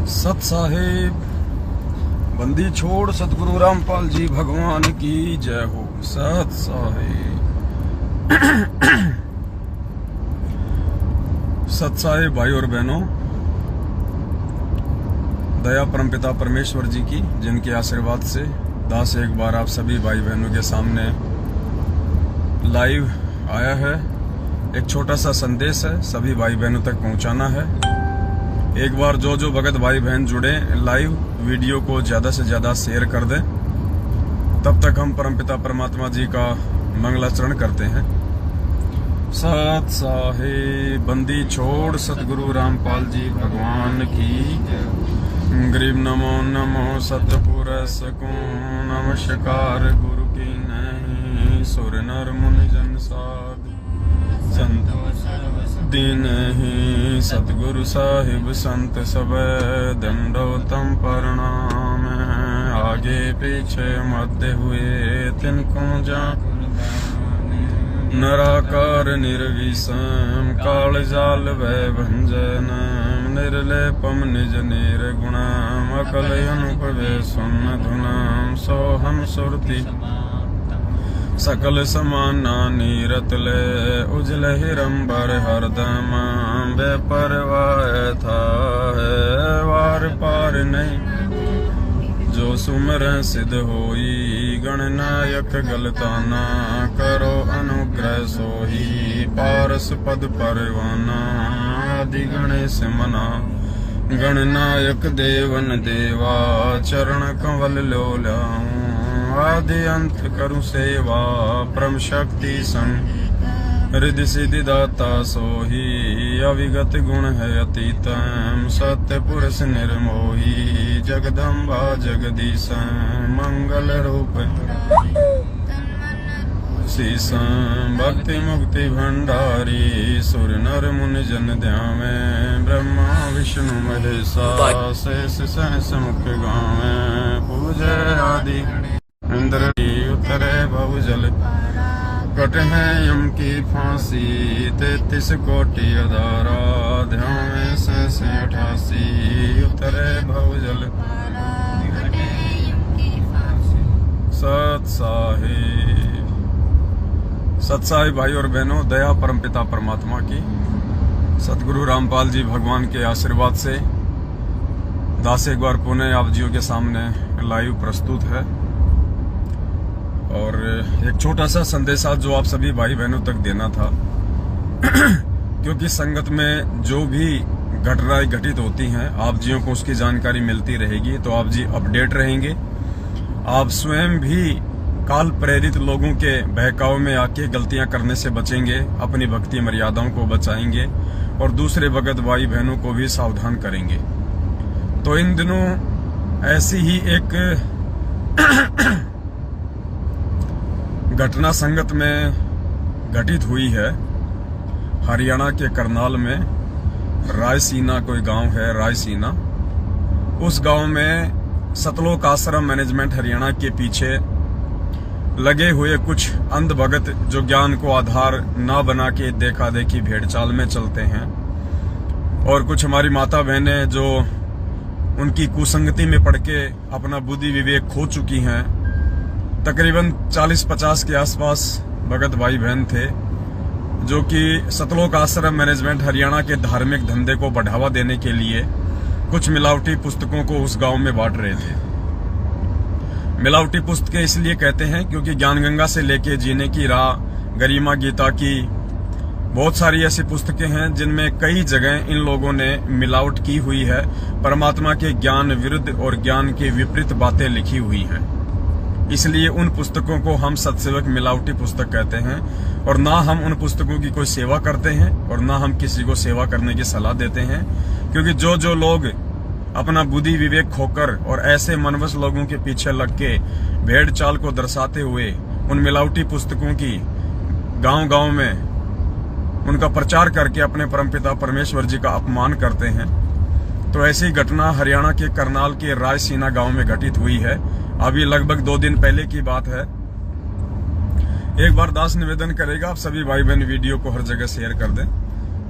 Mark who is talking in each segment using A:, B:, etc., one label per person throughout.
A: सत साहेब बंदी छोड़ सतगुरु रामपाल जी भगवान की जय हो। सत साहेब सत साहेब भाई और बहनों, दया परमपिता परमेश्वर जी की जिनके आशीर्वाद से दास एक बार आप सभी भाई बहनों के सामने लाइव आया है। एक छोटा सा संदेश है, सभी भाई बहनों तक पहुंचाना है। एक बार जो भगत भाई बहन जुड़े लाइव वीडियो को ज्यादा से ज्यादा शेयर कर दें, तब तक हम परमपिता परमात्मा जी का मंगलाचरण करते हैं। सत साहेब बंदी छोड़ सतगुरु रामपाल जी भगवान की। गरीब नमो नमो सतपुर सको नमस्कार गुरु की नहीं। सुर नर मुनि जन साध संत दीन ही। सतगुरु साहिब संत सब दंडोतम प्रणाम। आगे पीछे मध्य हुए तिनको जा। नराकार निर्विषम काल जाल भय भंजन। निर्लेपम निज निर्गुणम अकल अनुपवे सुन धुनम। सोहम सुरति सकल समाना नीरतले उजल हिरंबर हरदम। बेपरवाह था है वार पार नहीं। जो सुमर सिद्ध होई गणनायक गलताना। करो अनुग्रह सोही पारस पद परवाना। आदि गणेश मना गणनायक देवन देवा। चरण कंवल लोलाऊं आदि अंत करूं सेवा। परम शक्ति संग हृदय सिद्धि दाता सोही। अविगत गुण है अतीतम सत्य पुरुष निर्मोही। जगदम्बा जगदीश मंगल रूप शीशम। भक्ति मुक्ति भंडारी सुर नर मुनि जन ध्यावे। ब्रह्मा विष्णु महेशा शेष सहस मुख गावे। पूजे आदि इंद्र की उतरे बहुजल। कट है यम की फांसी 33 कोटि अधारा। ध्यान से 88 उतरे बहुजल। सत साहिब भाई और बहनों, दया परमपिता परमात्मा की सतगुरु रामपाल जी भगवान के आशीर्वाद से दास एक बार पुनः आप जियो के सामने लाइव प्रस्तुत है। और एक छोटा सा संदेशा जो आप सभी भाई बहनों तक देना था क्योंकि संगत में जो भी घटनाएं घटित होती हैं आप जियों को उसकी जानकारी मिलती रहेगी, तो आप जी अपडेट रहेंगे। आप स्वयं भी काल प्रेरित लोगों के बहकाव में आके गलतियां करने से बचेंगे, अपनी भक्ति मर्यादाओं को बचाएंगे और दूसरे भगत भाई बहनों को भी सावधान करेंगे। तो इन दिनों ऐसी ही एक घटना संगत में घटित हुई है। हरियाणा के करनाल में रायसीना कोई गांव है, रायसीना। उस गांव में सतलोक आश्रम मैनेजमेंट हरियाणा के पीछे लगे हुए कुछ अंध भगत जो ज्ञान को आधार ना बना के देखा देखी भेड़ चाल में चलते हैं, और कुछ हमारी माता बहनें जो उनकी कुसंगति में पड़ के अपना बुद्धि विवेक खो चुकी हैं। तकरीबन 40-50 के आसपास भगत भाई बहन थे जो कि सतलोक आश्रम मैनेजमेंट हरियाणा के धार्मिक धंधे को बढ़ावा देने के लिए कुछ मिलावटी पुस्तकों को उस गांव में बांट रहे थे। मिलावटी पुस्तकें इसलिए कहते हैं क्योंकि ज्ञान गंगा से लेके जीने की राह, गरिमा गीता की बहुत सारी ऐसी पुस्तकें हैं जिनमें कई जगह इन लोगों ने मिलावट की हुई है। परमात्मा के ज्ञान विरुद्ध और ज्ञान के विपरीत बातें लिखी हुई हैं। इसलिए उन पुस्तकों को हम सत्सेवक मिलावटी पुस्तक कहते हैं। और ना हम उन पुस्तकों की कोई सेवा करते हैं और ना हम किसी को सेवा करने की सलाह देते हैं, क्योंकि जो लोग अपना बुद्धि विवेक खोकर और ऐसे मनवस लोगों के पीछे लग के भेड़ चाल को दर्शाते हुए उन मिलावटी पुस्तकों की गांव-गांव में उनका प्रचार करके अपने परमपिता परमेश्वर जी का अपमान करते हैं, तो ऐसी घटना हरियाणा के करनाल के रायसीना गांव में घटित हुई है। अभी लगभग 2 दिन पहले की बात है। एक बार दास निवेदन करेगा आप सभी भाई बहन वीडियो को हर जगह शेयर कर दें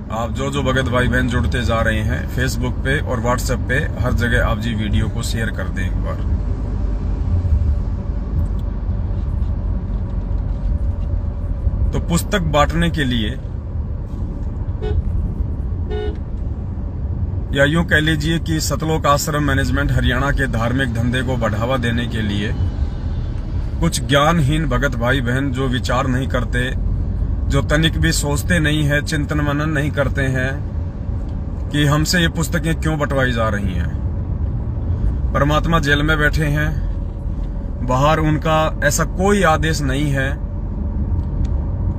A: आप जो भगत भाई बहन जुड़ते जा रहे हैं फेसबुक पे और व्हाट्सएप पे, हर जगह आप जी वीडियो को शेयर कर दें एक बार। तो पुस्तक बांटने के लिए, या यूं कह लीजिए कि सतलोक आश्रम मैनेजमेंट हरियाणा के धार्मिक धंधे को बढ़ावा देने के लिए कुछ ज्ञानहीन भगत भाई बहन जो विचार नहीं करते, जो तनिक भी सोचते नहीं है, चिंतन मनन नहीं करते हैं कि हमसे ये पुस्तकें क्यों बंटवाई जा रही हैं। परमात्मा जेल में बैठे हैं, बाहर उनका ऐसा कोई आदेश नहीं है,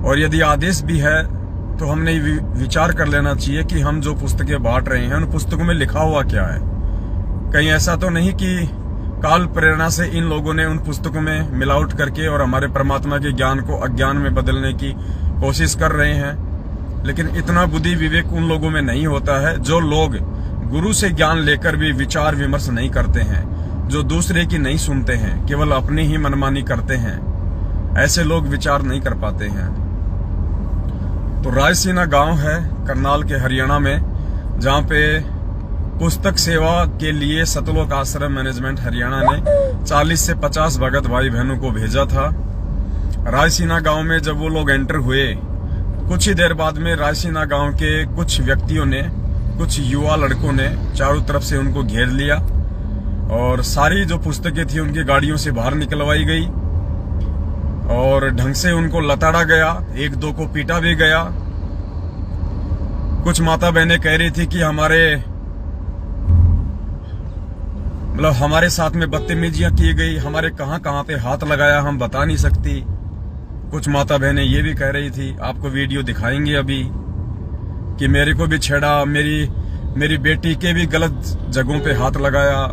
A: और यदि आदेश भी है तो हमने विचार कर लेना चाहिए कि हम जो पुस्तकें बांट रहे हैं उन पुस्तकों में लिखा हुआ क्या है। कहीं ऐसा तो नहीं कि काल प्रेरणा से इन लोगों ने उन पुस्तकों में मिलावट करके और हमारे परमात्मा के ज्ञान को अज्ञान में बदलने की कोशिश कर रहे हैं। लेकिन इतना बुद्धि विवेक उन लोगों में नहीं होता है। जो लोग गुरु से ज्ञान लेकर भी विचार विमर्श नहीं करते हैं, जो दूसरे की नहीं सुनते हैं, केवल अपनी ही मनमानी करते हैं, ऐसे लोग विचार नहीं कर पाते हैं। तो रायसीना गांव है करनाल के हरियाणा में, जहां पे पुस्तक सेवा के लिए सतलोक आश्रम मैनेजमेंट हरियाणा ने 40 से 50 भगत भाई बहनों को भेजा था। रायसीना गांव में जब वो लोग एंटर हुए, कुछ ही देर बाद में रायसीना गांव के कुछ व्यक्तियों ने, कुछ युवा लड़कों ने चारों तरफ से उनको घेर लिया और सारी जो पुस्तकें थी उनकी गाड़ियों से बाहर निकलवाई गई और ढंग से उनको लताड़ा गया, एक दो को पीटा भी गया। कुछ माता बहनें कह रही थी कि हमारे साथ में बदतमीजियां की गई, हमारे कहां पे हाथ लगाया हम बता नहीं सकती। कुछ माता बहनें ये भी कह रही थी, आपको वीडियो दिखाएंगे अभी, कि मेरे को भी छेड़ा, मेरी बेटी के भी गलत जगहों पे हाथ लगाया।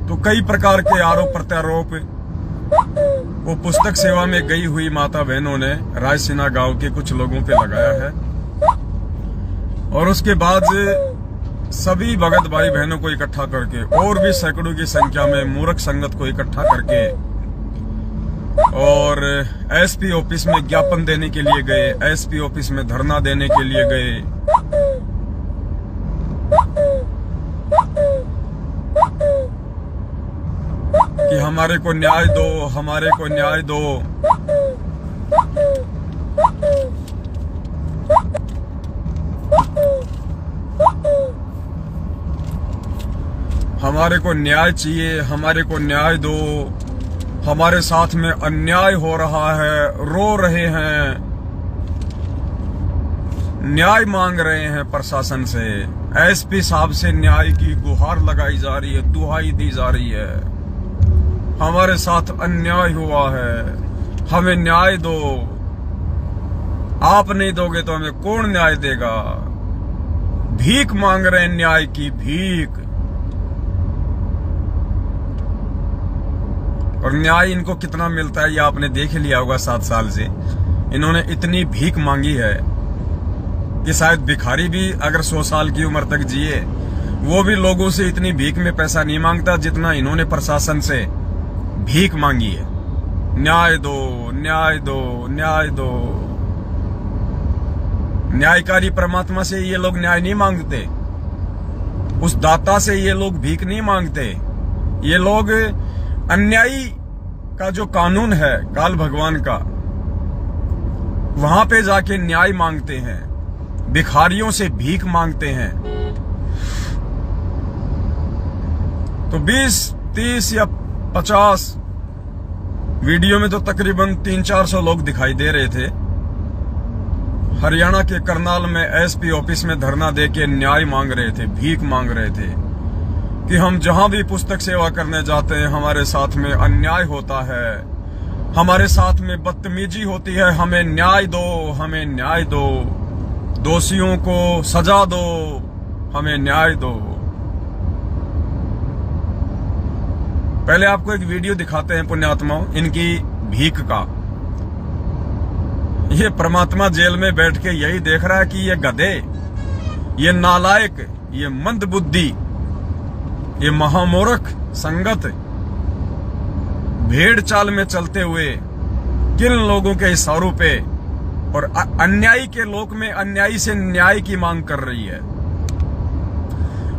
A: तो कई प्रकार के आरोप प्रत्यारोप वो पुस्तक सेवा में गई हुई माता बहनों ने रायसीना गांव के कुछ लोगों पे लगाया है। और उसके बाद सभी भगत भाई बहनों को इकट्ठा करके और भी सैकड़ों की संख्या में मूर्ख संगत को इकट्ठा करके और एसपी ऑफिस में ज्ञापन देने के लिए गए, एसपी ऑफिस में धरना देने के लिए गए। कि हमारे को न्याय दो, हमारे को न्याय दो। हमारे को न्याय चाहिए, हमारे को न्याय दो, हमारे साथ में अन्याय हो रहा है, रो रहे हैं, न्याय मांग रहे हैं प्रशासन से, एसपी साहब से न्याय की गुहार लगाई जा रही है, दुहाई दी जा रही है। हमारे साथ अन्याय हुआ है, हमें न्याय दो, आप नहीं दोगे तो हमें कौन न्याय देगा। भीख मांग रहे हैं, न्याय की भीख। और न्याय इनको कितना मिलता है ये आपने देख लिया होगा। 7 साल से इन्होंने इतनी भीख मांगी है कि शायद भिखारी भी अगर 100 साल की उम्र तक जिए, वो भी लोगों से इतनी भीख में पैसा नहीं मांगता जितना इन्होंने प्रशासन से भीख मांगी है। न्याय दो, न्याय दो, न्याय दो। न्यायकारी परमात्मा से ये लोग न्याय नहीं मांगते, उस दाता से ये लोग भीख नहीं मांगते। ये लोग अन्यायी का जो कानून है काल भगवान का, वहां पे जाके न्याय मांगते हैं, भिखारियों से भीख मांगते हैं। तो 20, 30 या 50 वीडियो में तो तकरीबन 300-400 लोग दिखाई दे रहे थे। हरियाणा के करनाल में एसपी ऑफिस में धरना देके न्याय मांग रहे थे, भीख मांग रहे थे कि हम जहां भी पुस्तक सेवा करने जाते हैं हमारे साथ में अन्याय होता है, हमारे साथ में बदतमीजी होती है, हमें न्याय दो, हमें न्याय दो, दोषियों को सजा दो, हमें न्याय दो। पहले आपको एक वीडियो दिखाते हैं पुण्यात्माओं इनकी भीख का। ये परमात्मा जेल में बैठ के यही देख रहा है कि ये गधे, ये नालायक, ये मंदबुद्धि, ये महामूर्ख संगत भेड़ चाल में चलते हुए किन लोगों के इशारों पे और अन्यायी के लोक में अन्यायी से न्याय की मांग कर रही है।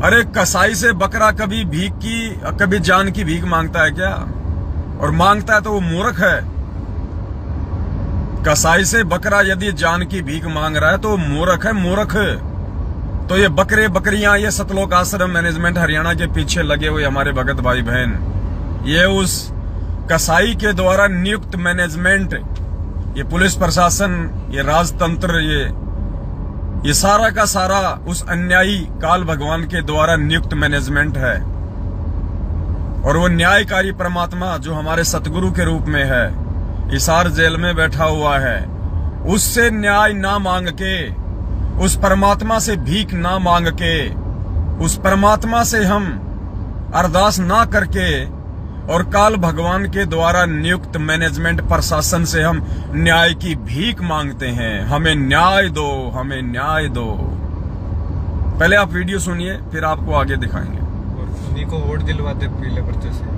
A: अरे कसाई से बकरा कभी भीख की, कभी जान की भीख मांगता है क्या? और मांगता है तो वो मूर्ख है। कसाई से बकरा यदि जान की भीख मांग रहा है तो मूर्ख है, मूर्ख। तो ये बकरे बकरियां, ये सतलोक आश्रम मैनेजमेंट हरियाणा के पीछे लगे हुए हमारे भगत भाई बहन, ये उस कसाई के द्वारा नियुक्त मैनेजमेंट, ये पुलिस प्रशासन, ये राजतंत्र, ये सारा का सारा उस अन्यायी काल भगवान के द्वारा नियुक्त मैनेजमेंट है। और वो न्यायकारी परमात्मा जो हमारे सतगुरु के रूप में है, हिसार जेल में बैठा हुआ है, उससे न्याय ना मांग के, उस परमात्मा से भीख ना मांग के, उस परमात्मा से हम अरदास ना करके और काल भगवान के द्वारा नियुक्त मैनेजमेंट प्रशासन से हम न्याय की भीख मांगते हैं। हमें न्याय दो, हमें न्याय दो। पहले आप वीडियो सुनिए, फिर आपको आगे दिखाएंगे।
B: और उन्हीं को वोट दिलवाते पीले पर्चे से।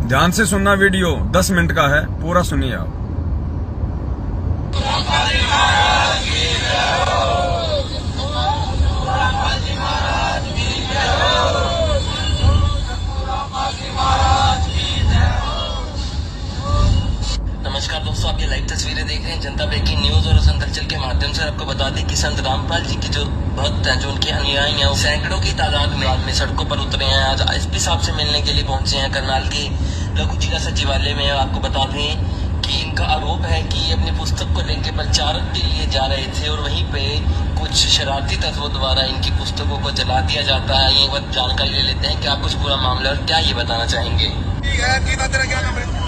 A: ध्यान से सुनना, वीडियो 10 मिनट का है, पूरा सुनिए आप।
C: नमस्कार दोस्तों, आप ये लाइव तस्वीरें देख रहे हैं जनता ब्रेकिंग न्यूज और संकल्चल के माध्यम से। आपको बता दें कि संत रामपाल जी की जो भक्त हैं, जो उनके अनुयायी हैं, वो सैकड़ों की तादाद में सड़कों पर उतरे हैं। आज एसपी साहब से मिलने के लिए पहुंचे हैं करनाल के लघु जिला सचिवालय में। आपको बता दें कि इनका आरोप है कि अपनी पुस्तक को लेकर प्रचार के लिए जा रहे थे और वहीं पे कुछ शरारती तत्वों द्वारा इनकी पुस्तकों को जला दिया जाता है। ये बात जानकारी ले लेते हैं, क्या कुछ पूरा मामला और क्या ये बताना चाहेंगे।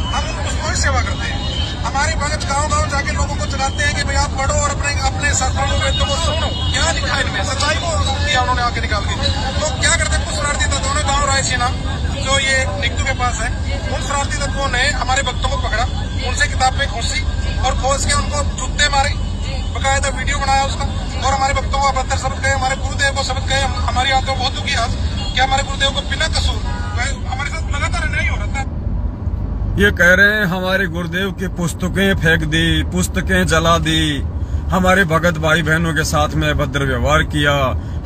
D: हम उसको सेवा करते हैं, हमारे भगत गांव जाके लोगों को चलाते हैं कि भाई आप पढ़ो और अपने शास्त्रों में तो सुनो क्या लिखा है इनमें, सच्चाई को दिया उन्होंने आके निकाल के। तो क्या करते हैं कुछ शरारती तत्वों ने, गाँव रायसीना जो ये निकटू के पास है, उन शरारती तत्वों ने हमारे भक्तों को पकड़ा, उनसे किताब पे खोसी और खोस के उनको जूते मारे, बकायदा वीडियो बनाया उसका, और हमारे भक्तों को अपहत्तर शब्द कहे, हमारे गुरुदेव को शब्द कहे। हमारी आत्मा बहुत दुखी आज कि हमारे गुरुदेव को बिना कसूर हमारे साथ लगातार अन्याय हो रहा था।
A: ये कह रहे हैं हमारे गुरुदेव की पुस्तकें फेंक दी, पुस्तकें जला दी, हमारे भगत भाई बहनों के साथ में अभद्र व्यवहार किया,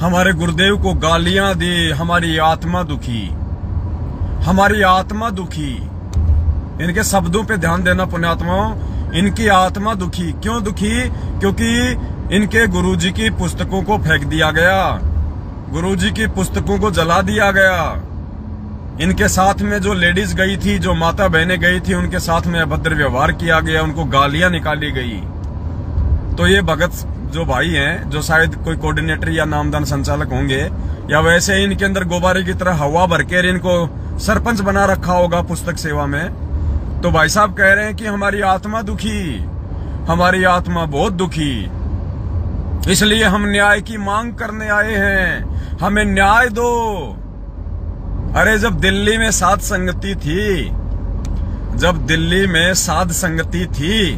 A: हमारे गुरुदेव को गालियां दी, हमारी आत्मा दुखी, हमारी आत्मा दुखी। इनके शब्दों पे ध्यान देना पुण्यात्माओं, इनकी आत्मा दुखी। क्यों दुखी? क्योंकि इनके गुरुजी की पुस्तकों को फेंक दिया गया, गुरुजी की पुस्तकों को जला दिया गया। इनके साथ में जो लेडीज गई थी, जो माता बहनें गई थी, उनके साथ में अभद्र व्यवहार किया गया, उनको गालियां निकाली गई। तो ये भगत जो भाई हैं, जो शायद कोई कोऑर्डिनेटर या नामदान संचालक होंगे, या वैसे ही इनके अंदर गोबारे की तरह हवा भर के इनको सरपंच बना रखा होगा पुस्तक सेवा में। तो भाई साहब कह रहे हैं कि हमारी आत्मा दुखी, हमारी आत्मा बहुत दुखी, इसलिए हम न्याय की मांग करने आए हैं, हमें न्याय दो। अरे जब दिल्ली में साध संगति थी, जब दिल्ली में साध संगति थी,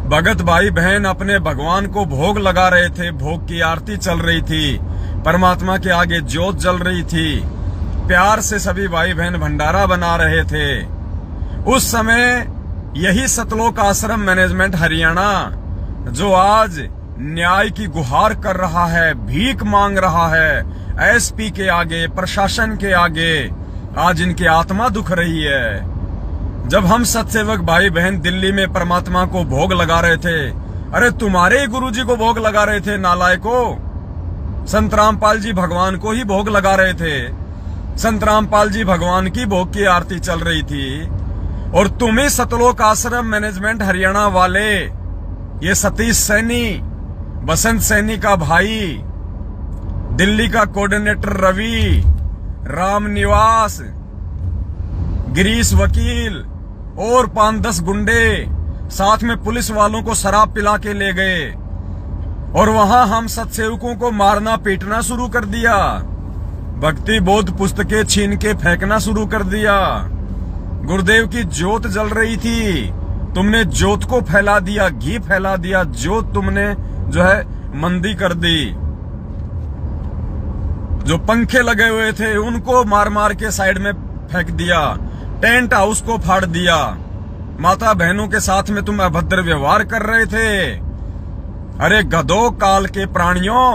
A: भगत भाई बहन अपने भगवान को भोग लगा रहे थे, भोग की आरती चल रही थी, परमात्मा के आगे ज्योत जल रही थी, प्यार से सभी भाई बहन भंडारा बना रहे थे। उस समय यही सतलोक आश्रम मैनेजमेंट हरियाणा, जो आज न्याय की गुहार कर रहा है, भीख मांग रहा है एसपी के आगे, प्रशासन के आगे, आज इनकी आत्मा दुख रही है। जब हम सत्सेवक भाई बहन दिल्ली में परमात्मा को भोग लगा रहे थे, अरे तुम्हारे ही गुरुजी को भोग लगा रहे थे नालायको। संत रामपाल जी भगवान को ही भोग लगा रहे थे, संत रामपाल जी भगवान की भोग की आरती चल रही थी, और तुम्हें सतलोक आश्रम मैनेजमेंट हरियाणा वाले, ये सतीश सैनी, बसंत सैनी का भाई, दिल्ली का कोऑर्डिनेटर रवि, राम निवास, गिरीश वकील और 5-10 गुंडे साथ में पुलिस वालों को शराब पिला के ले गए, और वहां हम सत्सेवकों को मारना पीटना शुरू कर दिया, भक्ति बोध पुस्तकें छीन के फेंकना शुरू कर दिया। गुरुदेव की ज्योत जल रही थी, तुमने ज्योत को फैला दिया, घी फैला दिया, ज्योत तुमने जो है मंदी कर दी। जो पंखे लगे हुए थे उनको मार मार के साइड में फेंक दिया, टेंट हाउस को फाड़ दिया। माता बहनों के साथ में तुम अभद्र व्यवहार कर रहे थे। अरे गधों काल के प्राणियों,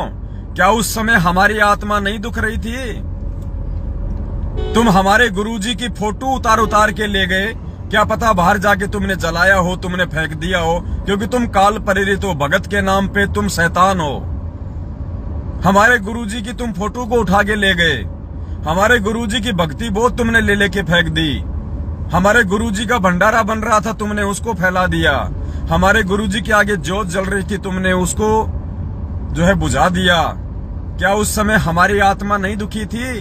A: क्या उस समय हमारी आत्मा नहीं दुख रही थी? तुम हमारे गुरुजी की फोटो उतार उतार के ले गए, क्या पता बाहर जाके तुमने जलाया हो, तुमने फेंक दिया हो, क्योंकि तुम काल प्रेरित हो, भगत के नाम पे तुम शैतान हो। हमारे गुरुजी की तुम फोटो को उठा के ले गए, हमारे गुरुजी की भक्ति बोध तुमने ले लेके फेंक दी। हमारे गुरुजी का भंडारा बन रहा था, तुमने उसको फैला दिया। हमारे गुरुजी के आगे ज्योत जल रही थी, तुमने उसको जो है बुझा दिया। क्या उस समय हमारी आत्मा नहीं दुखी थी?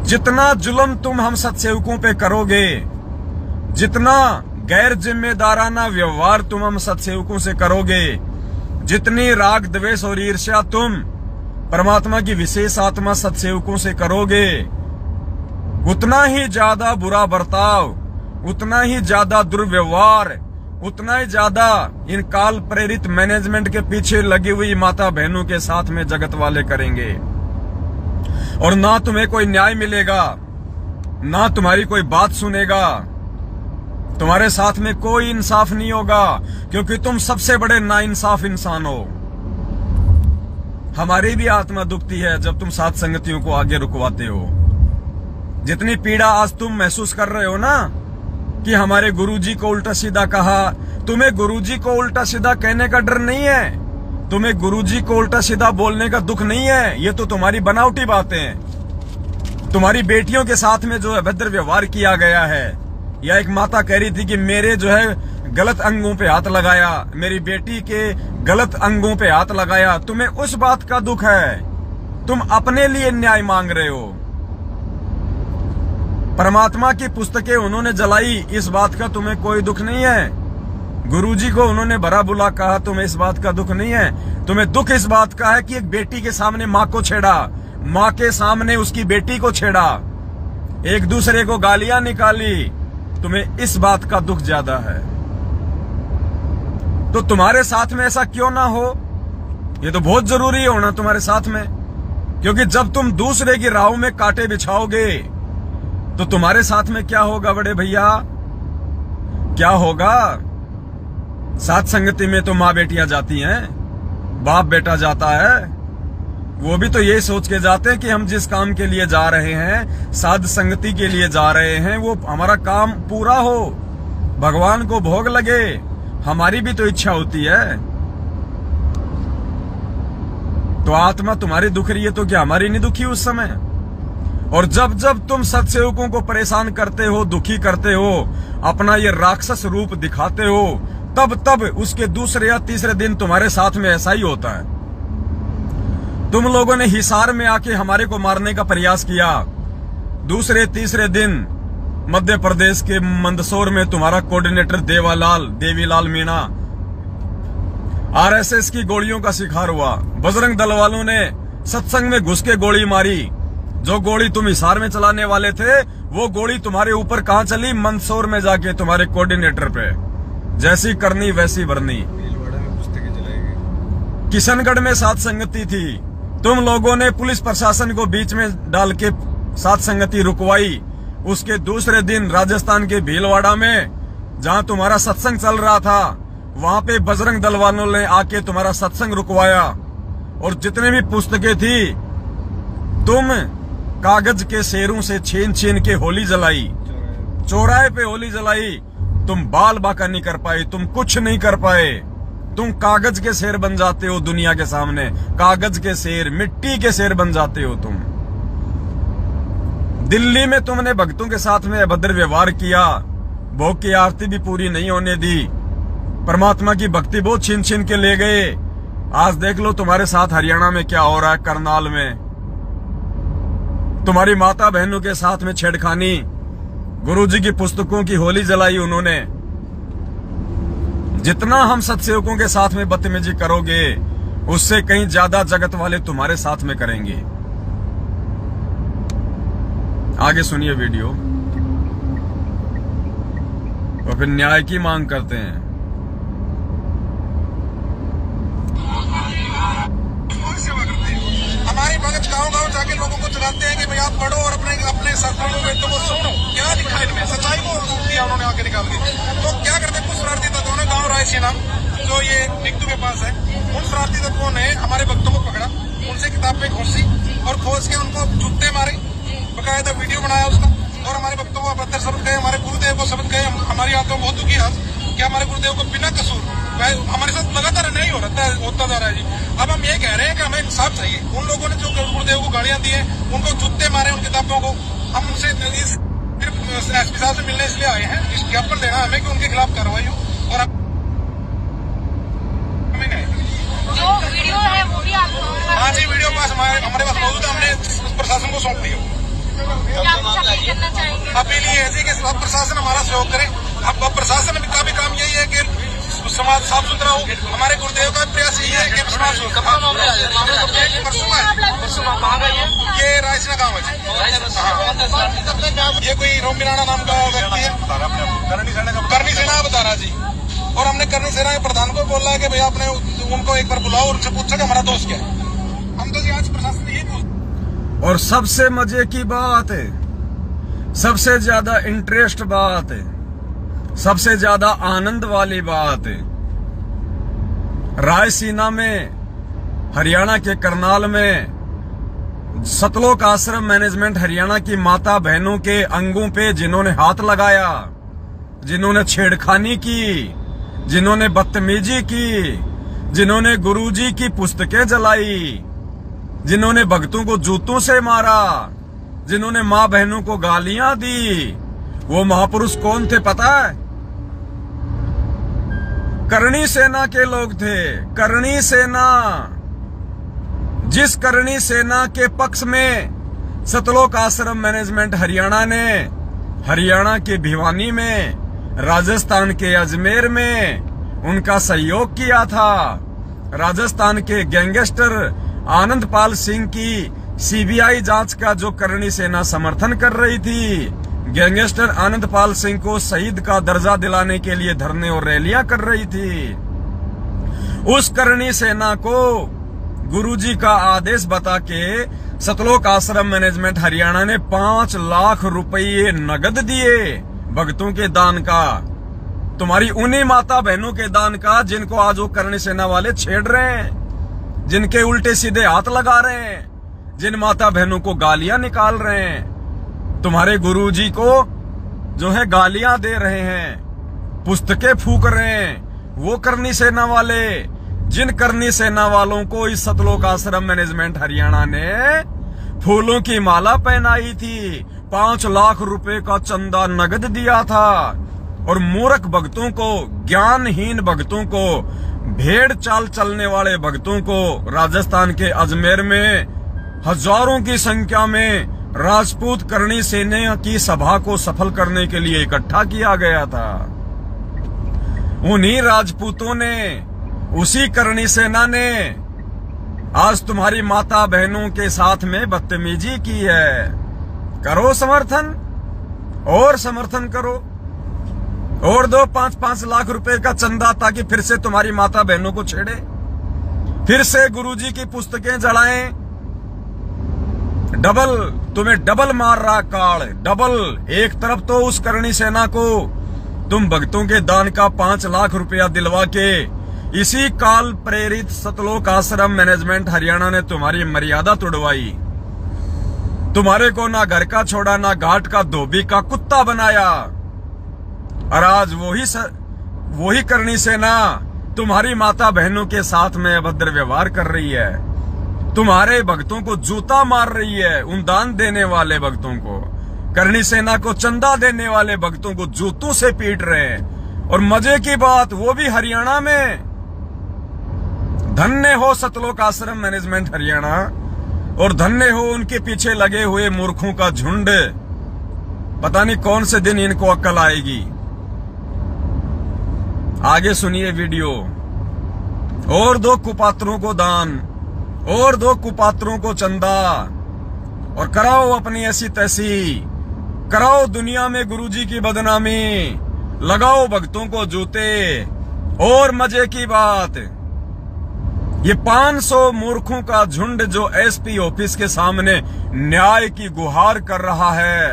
A: जितना जुल्म तुम हम सत्सेवकों पे करोगे, जितना गैर जिम्मेदाराना व्यवहार तुम हम सत्सेवकों से करोगे, जितनी राग द्वेष और ईर्ष्या तुम परमात्मा की विशेष आत्मा सत्सेवकों से करोगे, उतना ही ज्यादा बुरा बर्ताव, उतना ही ज्यादा दुर्व्यवहार, उतना ही ज्यादा इन काल प्रेरित मैनेजमेंट के पीछे लगी हुई माता बहनों के साथ में जगत वाले करेंगे। और ना तुम्हें कोई न्याय मिलेगा, ना तुम्हारी कोई बात सुनेगा, तुम्हारे साथ में कोई इंसाफ नहीं होगा, क्योंकि तुम सबसे बड़े नाइंसाफ इंसान हो। हमारी भी आत्मा दुखती है जब तुम साथ संगतियों को आगे रुकवाते हो। जितनी पीड़ा आज तुम महसूस कर रहे हो ना कि हमारे गुरुजी को उल्टा सीधा कहा, तुम्हें गुरुजी को उल्टा सीधा कहने का डर नहीं है, तुम्हें गुरुजी को उल्टा सीधा बोलने का दुख नहीं है। ये तो तुम्हारी बनावटी बातें। तुम्हारी बेटियों के साथ में जो अभद्र व्यवहार किया गया है, या एक माता कह रही थी कि मेरे जो है गलत अंगों पे हाथ लगाया, मेरी बेटी के गलत अंगों पे हाथ लगाया, तुम्हें उस बात का दुख है। तुम अपने लिए न्याय मांग रहे हो। परमात्मा की पुस्तकें उन्होंने जलाई, इस बात का तुम्हें कोई दुख नहीं है। गुरुजी को उन्होंने भरा बुला कहा, तुम्हें इस बात का दुख नहीं है। तुम्हें दुख इस बात का है कि एक बेटी के सामने माँ को छेड़ा, माँ के सामने उसकी बेटी को छेड़ा, एक दूसरे को गालियां निकाली, तुम्हें इस बात का दुख ज्यादा है। तो तुम्हारे साथ में ऐसा क्यों ना हो? ये तो बहुत जरूरी है होना तुम्हारे साथ में, क्योंकि जब तुम दूसरे की राहों में कांटे बिछाओगे तो तुम्हारे साथ में क्या होगा बड़े भैया? क्या होगा? साथ संगति में तो माँ बेटियां जाती हैं, बाप बेटा जाता है, वो भी तो यही सोच के जाते हैं कि हम जिस काम के लिए जा रहे हैं, साध संगति के लिए जा रहे हैं, वो हमारा काम पूरा हो, भगवान को भोग लगे। हमारी भी तो इच्छा होती है। तो आत्मा तुम्हारी दुख रही है तो क्या हमारी नहीं दुखी उस समय? और जब जब तुम सत्सेवकों को परेशान करते हो, दुखी करते हो, अपना ये राक्षस रूप दिखाते हो, तब तब उसके दूसरे या तीसरे दिन तुम्हारे साथ में ऐसा ही होता है। तुम लोगों ने हिसार में आके हमारे को मारने का प्रयास किया, दूसरे तीसरे दिन मध्य प्रदेश के मंदसौर में तुम्हारा कोऑर्डिनेटर देवीलाल मीणा आरएसएस की गोलियों का शिकार हुआ। बजरंग दल वालों ने सत्संग में घुस के गोली मारी। जो गोली तुम हिसार में चलाने वाले थे, वो गोली तुम्हारे ऊपर कहां चली? मंदसौर में जाके तुम्हारे कोऑर्डिनेटर पे। जैसी करनी वैसी भरनी।
B: भीलवाड़ा में पुस्तकें जलाई गई।
A: किशनगढ़ में साथ संगति थी, तुम लोगों ने पुलिस प्रशासन को बीच में डाल के साथ संगति रुकवाई। उसके दूसरे दिन राजस्थान के भीलवाड़ा में, जहां तुम्हारा सत्संग चल रहा था, वहां पे बजरंग दल वालों ने आके तुम्हारा सत्संग रुकवाया। और जितने भी पुस्तकें थी, तुम कागज के शेरों से छीन छीन के होली जलाई, चौराहे पे होली जलाई। तुम बाल बाका नहीं कर पाए, तुम कुछ नहीं कर पाए। तुम कागज के शेर बन जाते हो दुनिया के सामने, कागज के शेर, मिट्टी के शेर बन जाते हो तुम। दिल्ली में तुमने भक्तों के साथ में अभद्र व्यवहार किया, भोग की आरती भी पूरी नहीं होने दी, परमात्मा की भक्ति बहुत छीन छीन के ले गए। आज देख लो तुम्हारे साथ हरियाणा में क्या हो रहा है, करनाल में। तुम्हारी माता बहनों के साथ में छेड़खानी, गुरुजी की पुस्तकों की होली जलाई उन्होंने। जितना हम सत्सेवकों के साथ में बदतमीजी करोगे, उससे कहीं ज्यादा जगत वाले तुम्हारे साथ में करेंगे। आगे सुनिए वीडियो। और फिर न्याय की मांग करते हैं।
D: हमारे भगत गांव गांव जाके लोगों को चलाते हैं कि भाई आप पढ़ो और अपने अपने सरकारी वेदों को सुनो। क्या लिखा इनमें, सच्चाई को दिया उन्होंने आके निकाल के। तो क्या करते कुछ शरारती तत्वों ने गाँव रायसीना जो ये निकटू के पास है, उन शरारती तत्वों ने हमारे भक्तों को पकड़ा, उनसे किताब पे घोंसी और खोज के उनको जूते मारे, बकायदा वीडियो बनाया उसका, और हमारे भक्तों को अभद्र शब्द कहे, हमारे गुरुदेव को शब्द कहे। हमारी आत्मा बहुत दुखी है कि हमारे गुरुदेव को बिना कसूर हमारे साथ लगातार नहीं होता जा रहा है जी। अब हम ये कह रहे हैं कि हमें इंसाफ चाहिए। उन लोगों ने जो गुरुदेव को गालियां दी है, उनको जूते मारे उन किताबों को, हम उनसे एसपी साहब से मिलने इसलिए आए हैं, इस ज्ञापन देना हमें कि उनके खिलाफ कार्रवाई हो। और
E: जो वीडियो है वो भी आप,
D: हाँ जी, वीडियो पास हमारे पास मौजूद है, हमने प्रशासन को सौंप दिया।
E: करना चाहेंगे
D: अपील ये है कि अब प्रशासन हमारा सहयोग करे। अब प्रशासन का भी काम यही है कि समाज साफ सुथरा हो। हमारे गुरुदेव का प्रयास यही है कि समाज ये रायसीना गाँव है, ये कोई रोमिराना नाम का व्यक्ति है, करनी सेना बता रहा जी। और हमने करनी सेना के प्रधान को बोला है कि भैया आपने उनको एक बार बुलाओ और उनसे पूछो कि हमारा दोस्त क्या है। हम तो जी आज प्रशासन से यही पूछ।
A: और सबसे मजे की बात है, सबसे ज्यादा इंटरेस्ट बात है, सबसे ज्यादा आनंद वाली बात है, रायसीना में, हरियाणा के करनाल में सतलोक आश्रम मैनेजमेंट हरियाणा की माता बहनों के अंगों पे जिन्होंने हाथ लगाया, जिन्होंने छेड़खानी की, जिन्होंने बदतमीजी की, जिन्होंने गुरुजी की पुस्तकें जलाई, जिन्होंने भक्तों को जूतों से मारा, जिन्होंने मां बहनों को गालियां दी, वो महापुरुष कौन थे पता है? करणी सेना के लोग थे। करणी सेना, जिस करणी सेना के पक्ष में सतलोक आश्रम मैनेजमेंट हरियाणा ने हरियाणा के भिवानी में, राजस्थान के अजमेर में उनका सहयोग किया था। राजस्थान के गैंगस्टर आनंदपाल सिंह की सीबीआई जांच का जो करणी सेना समर्थन कर रही थी, गैंगस्टर आनंदपाल सिंह को शहीद का दर्जा दिलाने के लिए धरने और रैलियां कर रही थी, उस करणी सेना को गुरुजी का आदेश बता के सतलोक आश्रम मैनेजमेंट हरियाणा ने 5 लाख रुपये नगद दिए भक्तों के दान का। तुम्हारी उन्हीं माता बहनों के दान का जिनको आज वो करणी सेना वाले छेड़ रहे हैं, जिनके उल्टे सीधे हाथ लगा रहे हैं, जिन माता बहनों को गालियां निकाल रहे हैं, तुम्हारे गुरुजी को जो है गालियां दे रहे हैं, पुस्तकें फूंक रहे हैं, वो करणी सेना वाले, जिन करणी सेना वालों को इस सतलोक आश्रम मैनेजमेंट हरियाणा ने फूलों की माला पहनाई थी, 5 लाख रुपए का चंदा नगद दिया था, और मूर्ख भक्तों को, ज्ञानहीन भक्तों को, भेड़ चाल चलने वाले भक्तों को राजस्थान के अजमेर में हजारों की संख्या में राजपूत करणी सेना की सभा को सफल करने के लिए इकट्ठा किया गया था। उन्हीं राजपूतों ने, उसी करणी सेना ने आज तुम्हारी माता बहनों के साथ में बदतमीजी की है। करो समर्थन, और समर्थन करो, और दो 5-5 लाख रुपए का चंदा, ताकि फिर से तुम्हारी माता बहनों को छेड़े, फिर से गुरुजी की पुस्तकें जलाएं। डबल, तुम्हें डबल मार रहा काल, डबल। एक तरफ तो उस करणी सेना को तुम भक्तों के दान का 5 लाख रुपया दिलवा के इसी काल प्रेरित सतलोक आश्रम मैनेजमेंट हरियाणा ने तुम्हारी मर्यादा तोड़वाई, तुम्हारे को ना घर का छोड़ा, ना घाट का धोबी का कुत्ता बनाया, और आज वही करणी सेना तुम्हारी माता बहनों के साथ में अभद्र व्यवहार कर रही है, तुम्हारे भक्तों को जूता मार रही है, उन दान देने वाले भक्तों को, करणी सेना को चंदा देने वाले भक्तों को जूतों से पीट रहे हैं। और मजे की बात, वो भी हरियाणा में। धन्य हो सतलोक आश्रम मैनेजमेंट हरियाणा, और धन्य हो उनके पीछे लगे हुए मूर्खों का झुंड। पता नहीं कौन से दिन इनको अक्ल आएगी। आगे सुनिए वीडियो। और दो कुपात्रों को दान, और दो कुपात्रों को चंदा, और कराओ अपनी ऐसी तैसी, कराओ दुनिया में गुरुजी की बदनामी, लगाओ भक्तों को जूते। और मजे की बात, ये 500 मूर्खों का झुंड जो एसपी ऑफिस के सामने न्याय की गुहार कर रहा है।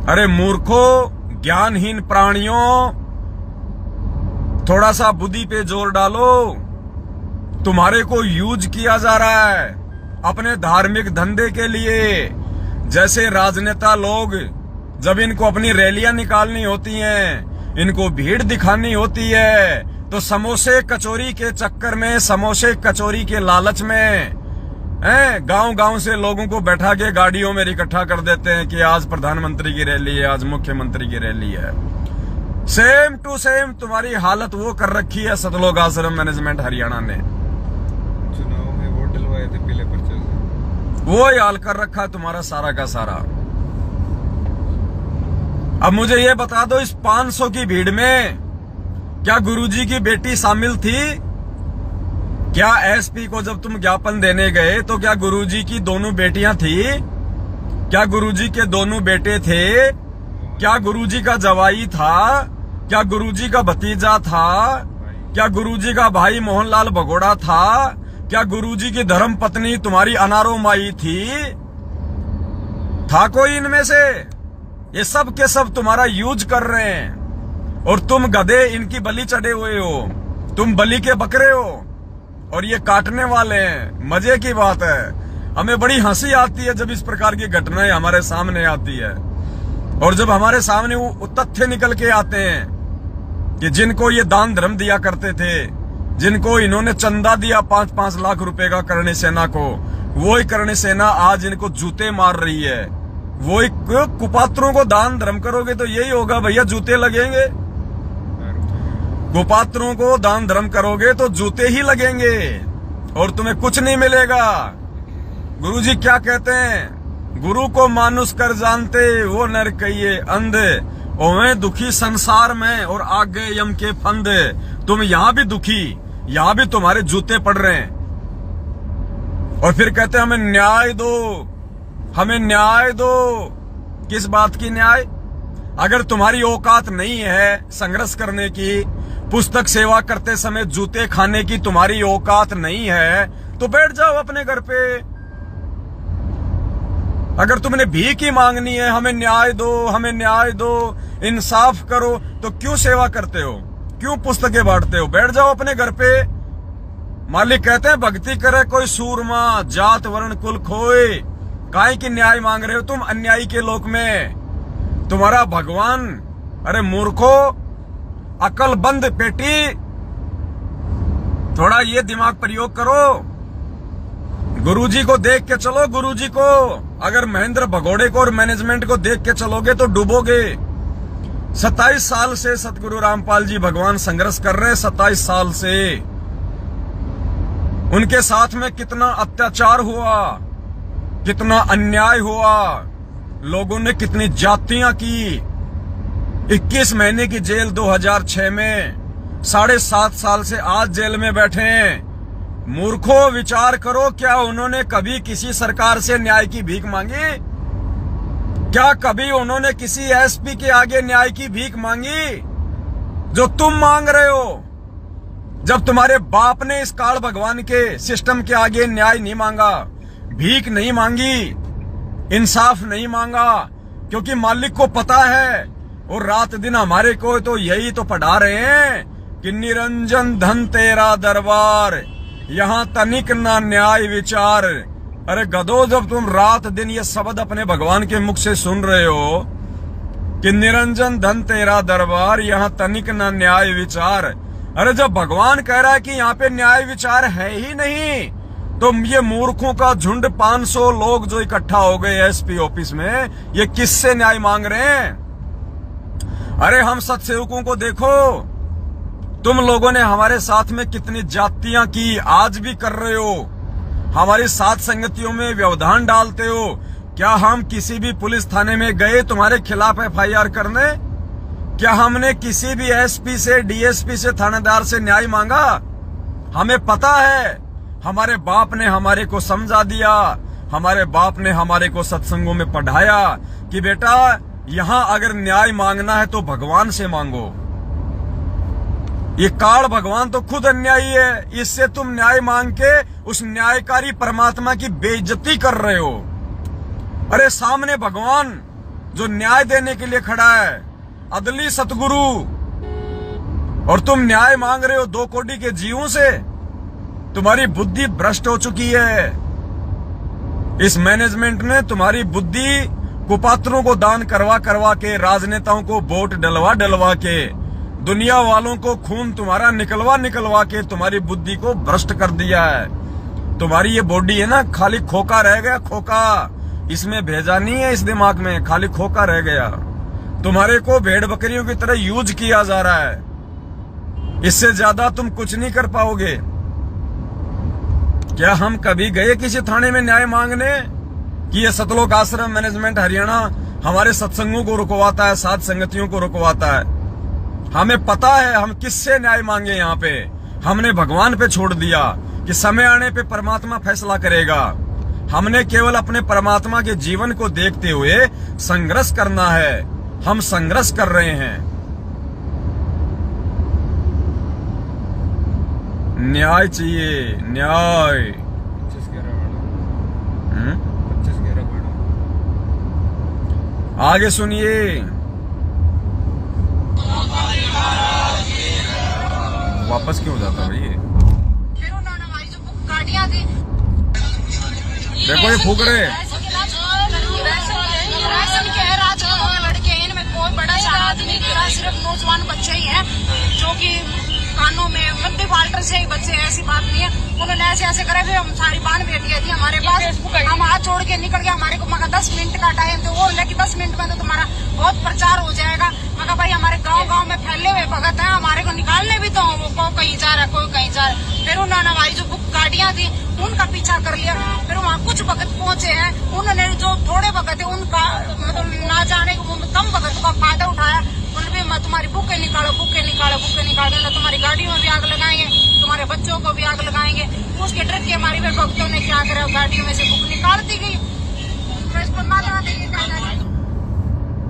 A: अरे मूर्खों, ज्ञानहीन प्राणियों, थोड़ा सा बुद्धि पे जोर डालो। तुम्हारे को यूज किया जा रहा है अपने धार्मिक धंधे के लिए। जैसे राजनेता लोग जब इनको अपनी रैलियां निकालनी होती हैं, इनको भीड़ दिखानी होती है, तो समोसे कचौरी के चक्कर में, समोसे कचौरी के लालच में गांव गांव से लोगों को बैठा के गाड़ियों में इकट्ठा कर देते हैं कि आज प्रधानमंत्री की रैली है, आज मुख्यमंत्री की रैली है। सेम टू सेम तुम्हारी हालत वो कर रखी है सतलोक आश्रम मैनेजमेंट हरियाणा ने।
B: चुनाव में वोट डलवाए थे पीले पर्चे से,
A: वो ही हाल कर रखा है तुम्हारा सारा का सारा। अब मुझे ये बता दो, इस 500 की भीड़ में क्या गुरुजी की बेटी शामिल थी? क्या एसपी को जब तुम ज्ञापन देने गए तो क्या गुरुजी की दोनों बेटियां थी? क्या गुरुजी के दोनों बेटे थे? क्या गुरुजी का जवाई था? क्या गुरुजी का भतीजा था? क्या गुरुजी का भाई मोहनलाल भगोड़ा था? क्या गुरुजी की धर्म पत्नी तुम्हारी अनारो माई थी? था कोई इनमें से? ये सब के सब तुम्हारा यूज कर रहे हैं और तुम गधे इनकी बलि चढ़े हुए हो। तुम बलि के बकरे हो और ये काटने वाले हैं। मजे की बात है, हमें बड़ी हंसी आती है जब इस प्रकार की घटनाएं हमारे सामने आती है और जब हमारे सामने वो तथ्य निकल के आते हैं कि जिनको ये दान धर्म दिया करते थे, जिनको इन्होंने चंदा दिया 5-5 लाख रुपए का करणी सेना को, वो ही करणी सेना आज इनको जूते मार रही है। वो ही कुपात्रों को दान धर्म करोगे तो यही होगा भैया, जूते लगेंगे। कुपात्रों को दान धर्म करोगे तो जूते ही लगेंगे और तुम्हें कुछ नहीं मिलेगा। गुरुजी क्या कहते हैं? गुरु को मानुष कर जानते वो नर कहिए अंधे, ओवे दुखी संसार में और आगे यम के फंदे। तुम यहां भी दुखी, यहां भी तुम्हारे जूते पड़ रहे हैं और फिर कहते हैं हमें न्याय दो, हमें न्याय दो। किस बात की न्याय? अगर तुम्हारी औकात नहीं है संघर्ष करने की, पुस्तक सेवा करते समय जूते खाने की तुम्हारी औकात नहीं है, तो बैठ जाओ अपने घर पे। अगर तुमने भीख ही मांगनी है, हमें न्याय दो, हमें न्याय दो, इंसाफ करो, तो क्यों सेवा करते हो? क्यों पुस्तकें बांटते हो? बैठ जाओ अपने घर पे। मालिक कहते हैं भक्ति करे कोई सूरमा, जात वर्ण कुल खोए। काहे की न्याय मांग रहे हो तुम अन्यायी के लोक में? तुम्हारा भगवान, अरे मूर्खो, अकल बंद पेटी, थोड़ा ये दिमाग प्रयोग करो। गुरुजी को देख के चलो, गुरुजी को। अगर महेंद्र भगोड़े को और मैनेजमेंट को देख के चलोगे तो डूबोगे। 27 साल से सतगुरु रामपाल जी भगवान संघर्ष कर रहे हैं, 27 साल से। उनके साथ में कितना अत्याचार हुआ, कितना अन्याय हुआ, लोगों ने कितनी जातियां की। 21 महीने की जेल 2006 में, 7.5 साल से आज जेल में बैठे हैं। मूर्खों, विचार करो, क्या उन्होंने कभी किसी सरकार से न्याय की भीख मांगी? क्या कभी उन्होंने किसी एसपी के आगे न्याय की भीख मांगी जो तुम मांग रहे हो? जब तुम्हारे बाप ने इस काल भगवान के सिस्टम के आगे न्याय नहीं मांगा, भीख नहीं मांगी, इंसाफ नहीं मांगा, क्योंकि मालिक को पता है और रात दिन हमारे को तो यही तो पढ़ा रहे हैं कि निरंजन धन तेरा दरबार, यहाँ तनिक ना न्याय विचार। अरे गधो, जब तुम रात दिन ये शब्द अपने भगवान के मुख से सुन रहे हो कि निरंजन धन तेरा दरबार, यहाँ तनिक ना न्याय विचार, अरे जब भगवान कह रहा है कि यहाँ पे न्याय विचार है ही नहीं, तो ये मूर्खों का झुंड 500 लोग जो इकट्ठा हो गए एसपी ऑफिस में, ये किससे न्याय मांग रहे हैं? अरे हम सत्सेवकों को देखो, तुम लोगों ने हमारे साथ में कितनी जातियां की, आज भी कर रहे हो। हमारी साथ संगतियों में व्यवधान डालते हो। क्या हम किसी भी पुलिस थाने में गए तुम्हारे खिलाफ एफआईआर करने? क्या हमने किसी भी एसपी से, डीएसपी से, थानेदार से न्याय मांगा? हमें पता है, हमारे बाप ने हमारे को समझा दिया, हमारे बाप ने हमारे को सत्संगों में पढ़ाया कि बेटा, यहां अगर न्याय मांगना है तो भगवान से मांगो। ये काल भगवान तो खुद अन्यायी है, इससे तुम न्याय मांग के उस न्यायकारी परमात्मा की बेइज्जती कर रहे हो। अरे सामने भगवान जो न्याय देने के लिए खड़ा है, अदली सतगुरु, और तुम न्याय मांग रहे हो 2 कोटी के जीवों से। तुम्हारी बुद्धि भ्रष्ट हो चुकी है। इस मैनेजमेंट ने तुम्हारी बुद्धि कुपात्रों को दान करवा करवा के, राजनेताओं को वोट डलवा के, दुनिया वालों को खून तुम्हारा निकलवा के तुम्हारी बुद्धि को भ्रष्ट कर दिया है। तुम्हारी ये बॉडी है ना, खाली खोखा रह गया, खोखा। इसमें भेजा नहीं है इस दिमाग में, खाली खोखा रह गया। तुम्हारे को भेड़ बकरियों की तरह यूज किया जा रहा है। इससे ज्यादा तुम कुछ नहीं कर पाओगे। क्या हम कभी गए किसी थाने में न्याय मांगने कि ये सतलोक आश्रम मैनेजमेंट हरियाणा हमारे सत्संगों को रुकवाता है, साध संगतियों को रुकवाता है? हमें पता है हम किससे न्याय मांगे। यहाँ पे हमने भगवान पे छोड़ दिया कि समय आने पे परमात्मा फैसला करेगा। हमने केवल अपने परमात्मा के जीवन को देखते हुए संघर्ष करना है। हम संघर्ष कर रहे हैं। न्याय चाहिए, न्याय।
B: 25-11 बढ़ो। 25-11 बढ़ो।
A: आगे सुनिए। वापस क्यों जाता भाई ये?
E: फिर उन्होंने हमारी जो गाड़ियां दी,
A: देखो ये फूक रहे।
E: राशन के राजकुमार लड़के हैं, इनमें कोई बड़ा सा आदमी नहीं गिरा, सिर्फ नौजवान बच्चे ही हैं जो कि कानों में मध्य फाल्टर से ही बच्चे हैं। ऐसी बात नहीं है। उन्होंने ऐसे करे, फिर हम सारी बान बेटियां थी हमारे पास, हम हाथ छोड़ के निकल गए। हमारे को मगर 10 मिनट का टाइम तो वो लेकिन 10 मिनट में तो तुम्हारा बहुत प्रचार हो जाएगा। मगर भाई हमारे गांव में फैले हुए भगत हैं, हमारे को निकालने भी तो वो कहीं जा रहा है, कोई कहीं जा रहा है। फिर उन्होंने हमारी जो गाड़ियां थी उनका पीछा कर लिया। फिर वहाँ कुछ भगत पहुंचे हैं, उन्होंने जो थोड़े भगत है उनका मतलब ना जाने कम भगत का फायदा उठाया। उन्होंने भी तुम्हारी बुके निकालो, ना तुम्हारी गाड़ियों में भी आग लगाएंगे, तुम्हारे बच्चों को भी आग लगाएंगे। उसके डर के हमारी भक्तों ने क्या करा, गाड़ियों में से बुक निकाल दी गई।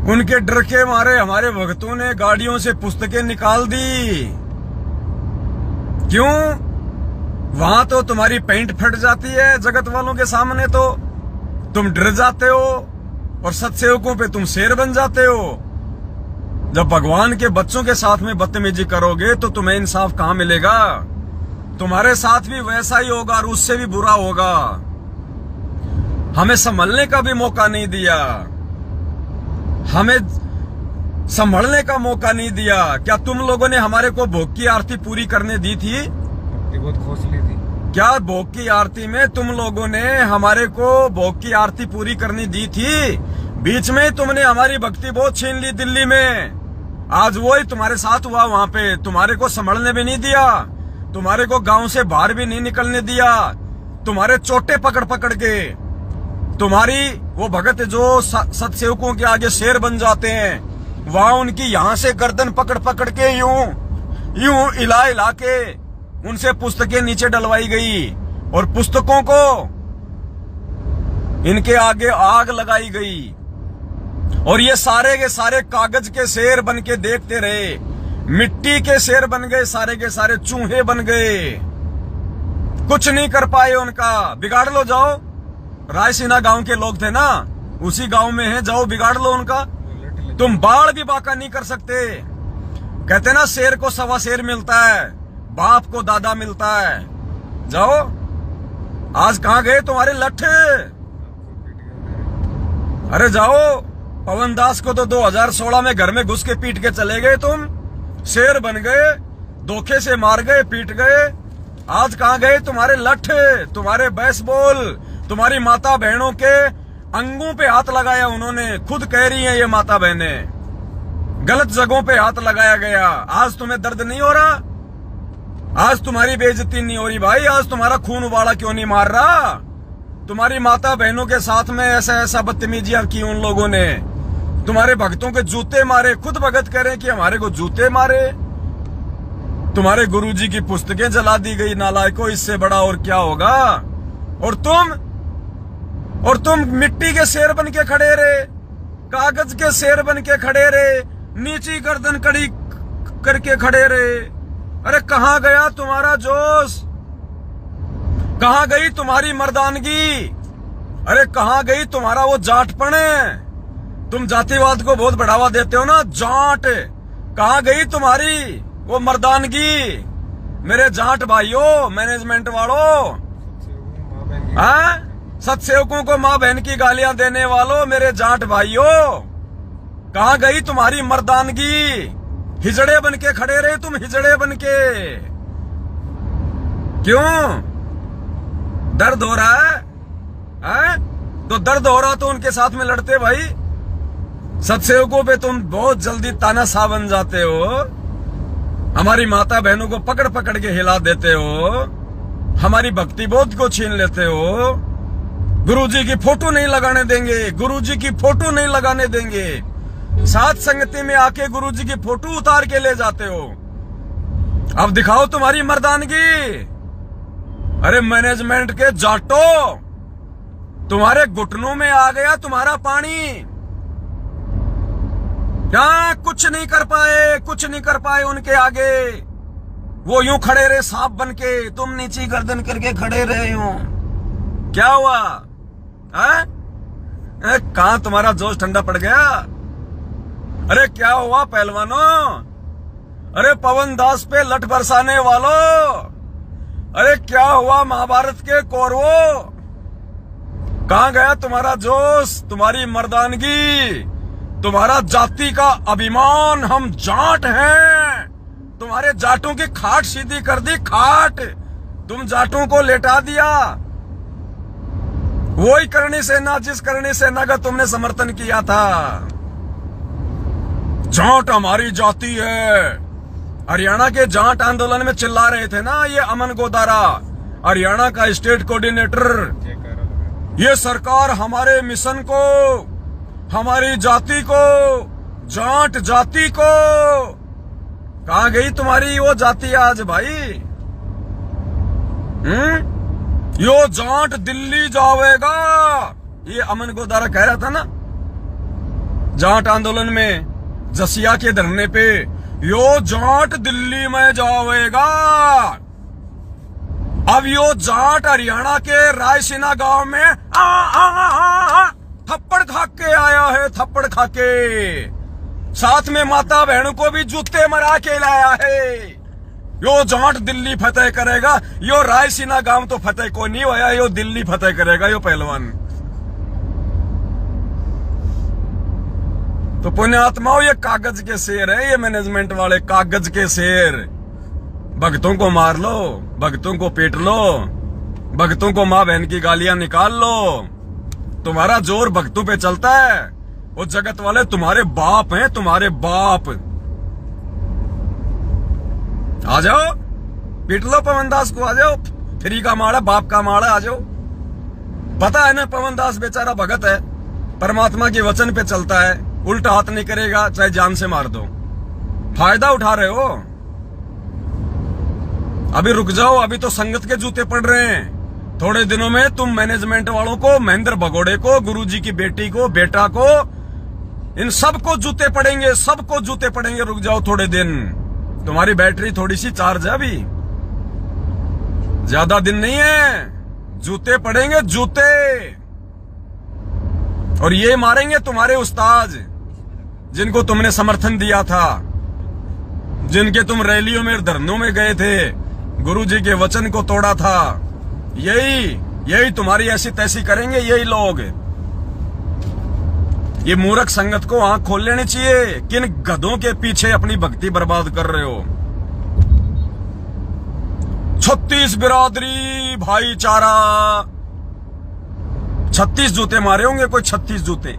A: उनके डर के मारे हमारे भक्तों ने गाड़ियों से पुस्तकें निकाल दी। क्यों? वहां तो तुम्हारी पेंट फट जाती है जगत वालों के सामने, तो तुम डर जाते हो और सत्सेवकों पे तुम शेर बन जाते हो। जब भगवान के बच्चों के साथ में बदतमीजी करोगे तो तुम्हें इंसाफ कहां मिलेगा? तुम्हारे साथ भी वैसा ही होगा और उससे भी बुरा होगा। हमें संभलने का भी मौका नहीं दिया, हमें संभलने का मौका नहीं दिया। क्या तुम लोगों ने हमारे को भोग की आरती पूरी करने दी थी?
B: बहुत खोसली थी।
A: क्या भोग की आरती में तुम लोगों ने हमारे को भोग की आरती पूरी करनी दी थी? बीच में तुमने हमारी भक्ति बहुत छीन ली दिल्ली में। आज वो ही तुम्हारे साथ हुआ। वहां पे तुम्हारे को संभलने भी नहीं दिया, तुम्हारे को गांव से बाहर भी नहीं निकलने दिया। तुम्हारे चोटे पकड़ पकड़ के तुम्हारी वो भगत जो सत्सेवकों के आगे शेर बन जाते हैं, वहां उनकी यहां से गर्दन पकड़ पकड़ के यूं हिला के उनसे पुस्तकें नीचे डलवाई गई और पुस्तकों को इनके आगे आग लगाई गई। और ये सारे के सारे कागज के शेर बन के देखते रहे, मिट्टी के शेर बन गए, सारे के सारे चूहे बन गए। कुछ नहीं कर पाए उनका। बिगाड़ लो, जाओ। रायसीना गांव के लोग थे ना, उसी गांव में है, जाओ बिगाड़ लो उनका। तुम बाढ़ भी बाका नहीं कर सकते। कहते ना शेर को सवा शेर मिलता है, बाप को दादा मिलता है। जाओ। आज कहां गए तुम्हारे लट्ठे? अरे जाओ। पवन दास को तो 2016 में घर में घुस के पीट के चले गए तुम। शेर बन गए, धोखे से मार गए, पीट गए। आज कहां गए तुम्हारे लट्ठे, तुम्हारे बेसबॉल? तुम्हारी माता बहनों के अंगों पे हाथ लगाया उन्होंने। खुद कह रही हैं ये माता बहनें, गलत जगहों पे हाथ लगाया गया। आज तुम्हें दर्द नहीं हो रहा? आज तुम्हारी बेइज्जती नहीं हो रही भाई? आज तुम्हारा खून उबाला क्यों नहीं मार रहा? तुम्हारी माता बहनों के साथ में ऐसा बदतमीजियां की उन लोगों ने। तुम्हारे भक्तों के जूते मारे। खुद भगत कह रहे हैं कि हमारे को जूते मारे। तुम्हारे गुरुजी की पुस्तकें जला दी गई। नालायकों, इससे बड़ा और क्या होगा? और तुम मिट्टी के शेर बन के खड़े रहे, कागज के शेर बन के खड़े रहे, नीची गर्दन कड़ी करके खड़े रहे। अरे कहां गया तुम्हारा जोश, कहां गई तुम्हारी मर्दानगी, अरे कहां गई तुम्हारा वो जाटपन? तुम जातिवाद को बहुत बढ़ावा देते हो ना, जाट, कहां गई तुम्हारी वो मर्दानगी? मेरे जाट भाइयों, मैनेजमेंट वालों, सत्सेवकों को माँ बहन की गालियां देने वालों, मेरे जाट भाइयों, कहां गई तुम्हारी मर्दानगी? हिजड़े बन के खड़े रहे तुम, हिजड़े बन के। क्यों? दर्द हो रहा है? तो दर्द हो रहा तो उनके साथ में लड़ते भाई। सत्सेवकों पे तुम बहुत जल्दी तानाशाह बन जाते हो, हमारी माता बहनों को पकड़ पकड़ के हिला देते हो, हमारी भक्ति बोध को छीन लेते हो। गुरुजी की फोटो नहीं लगाने देंगे, गुरुजी की फोटो नहीं लगाने देंगे। साथ संगति में आके गुरुजी की फोटो उतार के ले जाते हो। अब दिखाओ तुम्हारी मर्दानगी। अरे मैनेजमेंट के जाटो, तुम्हारे घुटनों में आ गया तुम्हारा पानी। क्या कुछ नहीं कर पाए, कुछ नहीं कर पाए उनके आगे। वो यूं खड़े रहे सांप बन के, तुम नीची गर्दन करके खड़े रहे हो। क्या हुआ? कहां तुम्हारा जोश ठंडा पड़ गया? अरे क्या हुआ पहलवानों? अरे पवन दास पे लठ बरसाने वालों, अरे क्या हुआ महाभारत के कौरवों? कहां गया तुम्हारा जोश, तुम्हारी मर्दानगी, तुम्हारा जाति का अभिमान? हम जाट हैं। तुम्हारे जाटों की खाट सीधी कर दी, खाट। तुम जाटों को लेटा दिया। वही करणी सेना, जिस करणी सेना का तुमने समर्थन किया था। जाट हमारी जाति है। हरियाणा के जाट आंदोलन में चिल्ला रहे थे ना ये अमन गोदारा, हरियाणा का स्टेट कोऑर्डिनेटर। ये सरकार हमारे मिशन को, हमारी जाति को, जाट जाति को, कहां गई तुम्हारी वो जाति आज भाई? यो जाट दिल्ली जावेगा, ये अमन गोदारा कह रहा था ना जाट आंदोलन में, जसिया के धरने पे, यो जाट दिल्ली में जावेगा। अब यो जाट हरियाणा के रायसीना गांव में थप्पड़ खा के आया है, थप्पड़ खा के। साथ में माता बहनों को भी जूते मरा के लाया है। यो जाट दिल्ली फतेह करेगा। यो रायसीना गांव तो फतेह को नहीं होया, यो दिल्ली फतेह करेगा यो पहलवान। तो पुण्यात्माओं, ये कागज के शेर है, ये मैनेजमेंट वाले कागज के शेर। भक्तों को मार लो, भक्तों को पीट लो, भक्तों को माँ बहन की गालियां निकाल लो। तुम्हारा जोर भक्तों पे चलता है। वो जगत वाले तुम्हारे बाप हैं, तुम्हारे बाप। आ जाओ, पीट लो पवन दास को, आ जाओ। फ्री का माड़ा, बाप का माड़ा, आ जाओ। पता है ना पवन दास बेचारा भगत है, परमात्मा के वचन पे चलता है, उल्टा हाथ नहीं करेगा, चाहे जान से मार दो। फायदा उठा रहे हो। अभी रुक जाओ, अभी तो संगत के जूते पड़ रहे हैं। थोड़े दिनों में तुम मैनेजमेंट वालों को, महेंद्र भगोड़े को, गुरुजी की बेटी को, बेटा को, इन सबको जूते पड़ेंगे, सबको जूते पड़ेंगे। रुक जाओ थोड़े दिन, तुम्हारी बैटरी थोड़ी सी चार्ज है, अभी ज्यादा दिन नहीं है। जूते पड़ेंगे, जूते। और ये मारेंगे तुम्हारे उस्ताद, जिनको तुमने समर्थन दिया था, जिनके तुम रैलियों में, धरनों में गए थे, गुरुजी के वचन को तोड़ा था। यही तुम्हारी ऐसी तैसी करेंगे यही लोग। ये मूर्ख संगत को आंख खोल लेनी चाहिए। किन गधों के पीछे अपनी भक्ति बर्बाद कर रहे हो? 36 बिरादरी भाईचारा, 36 जूते मारे होंगे, कोई 36 जूते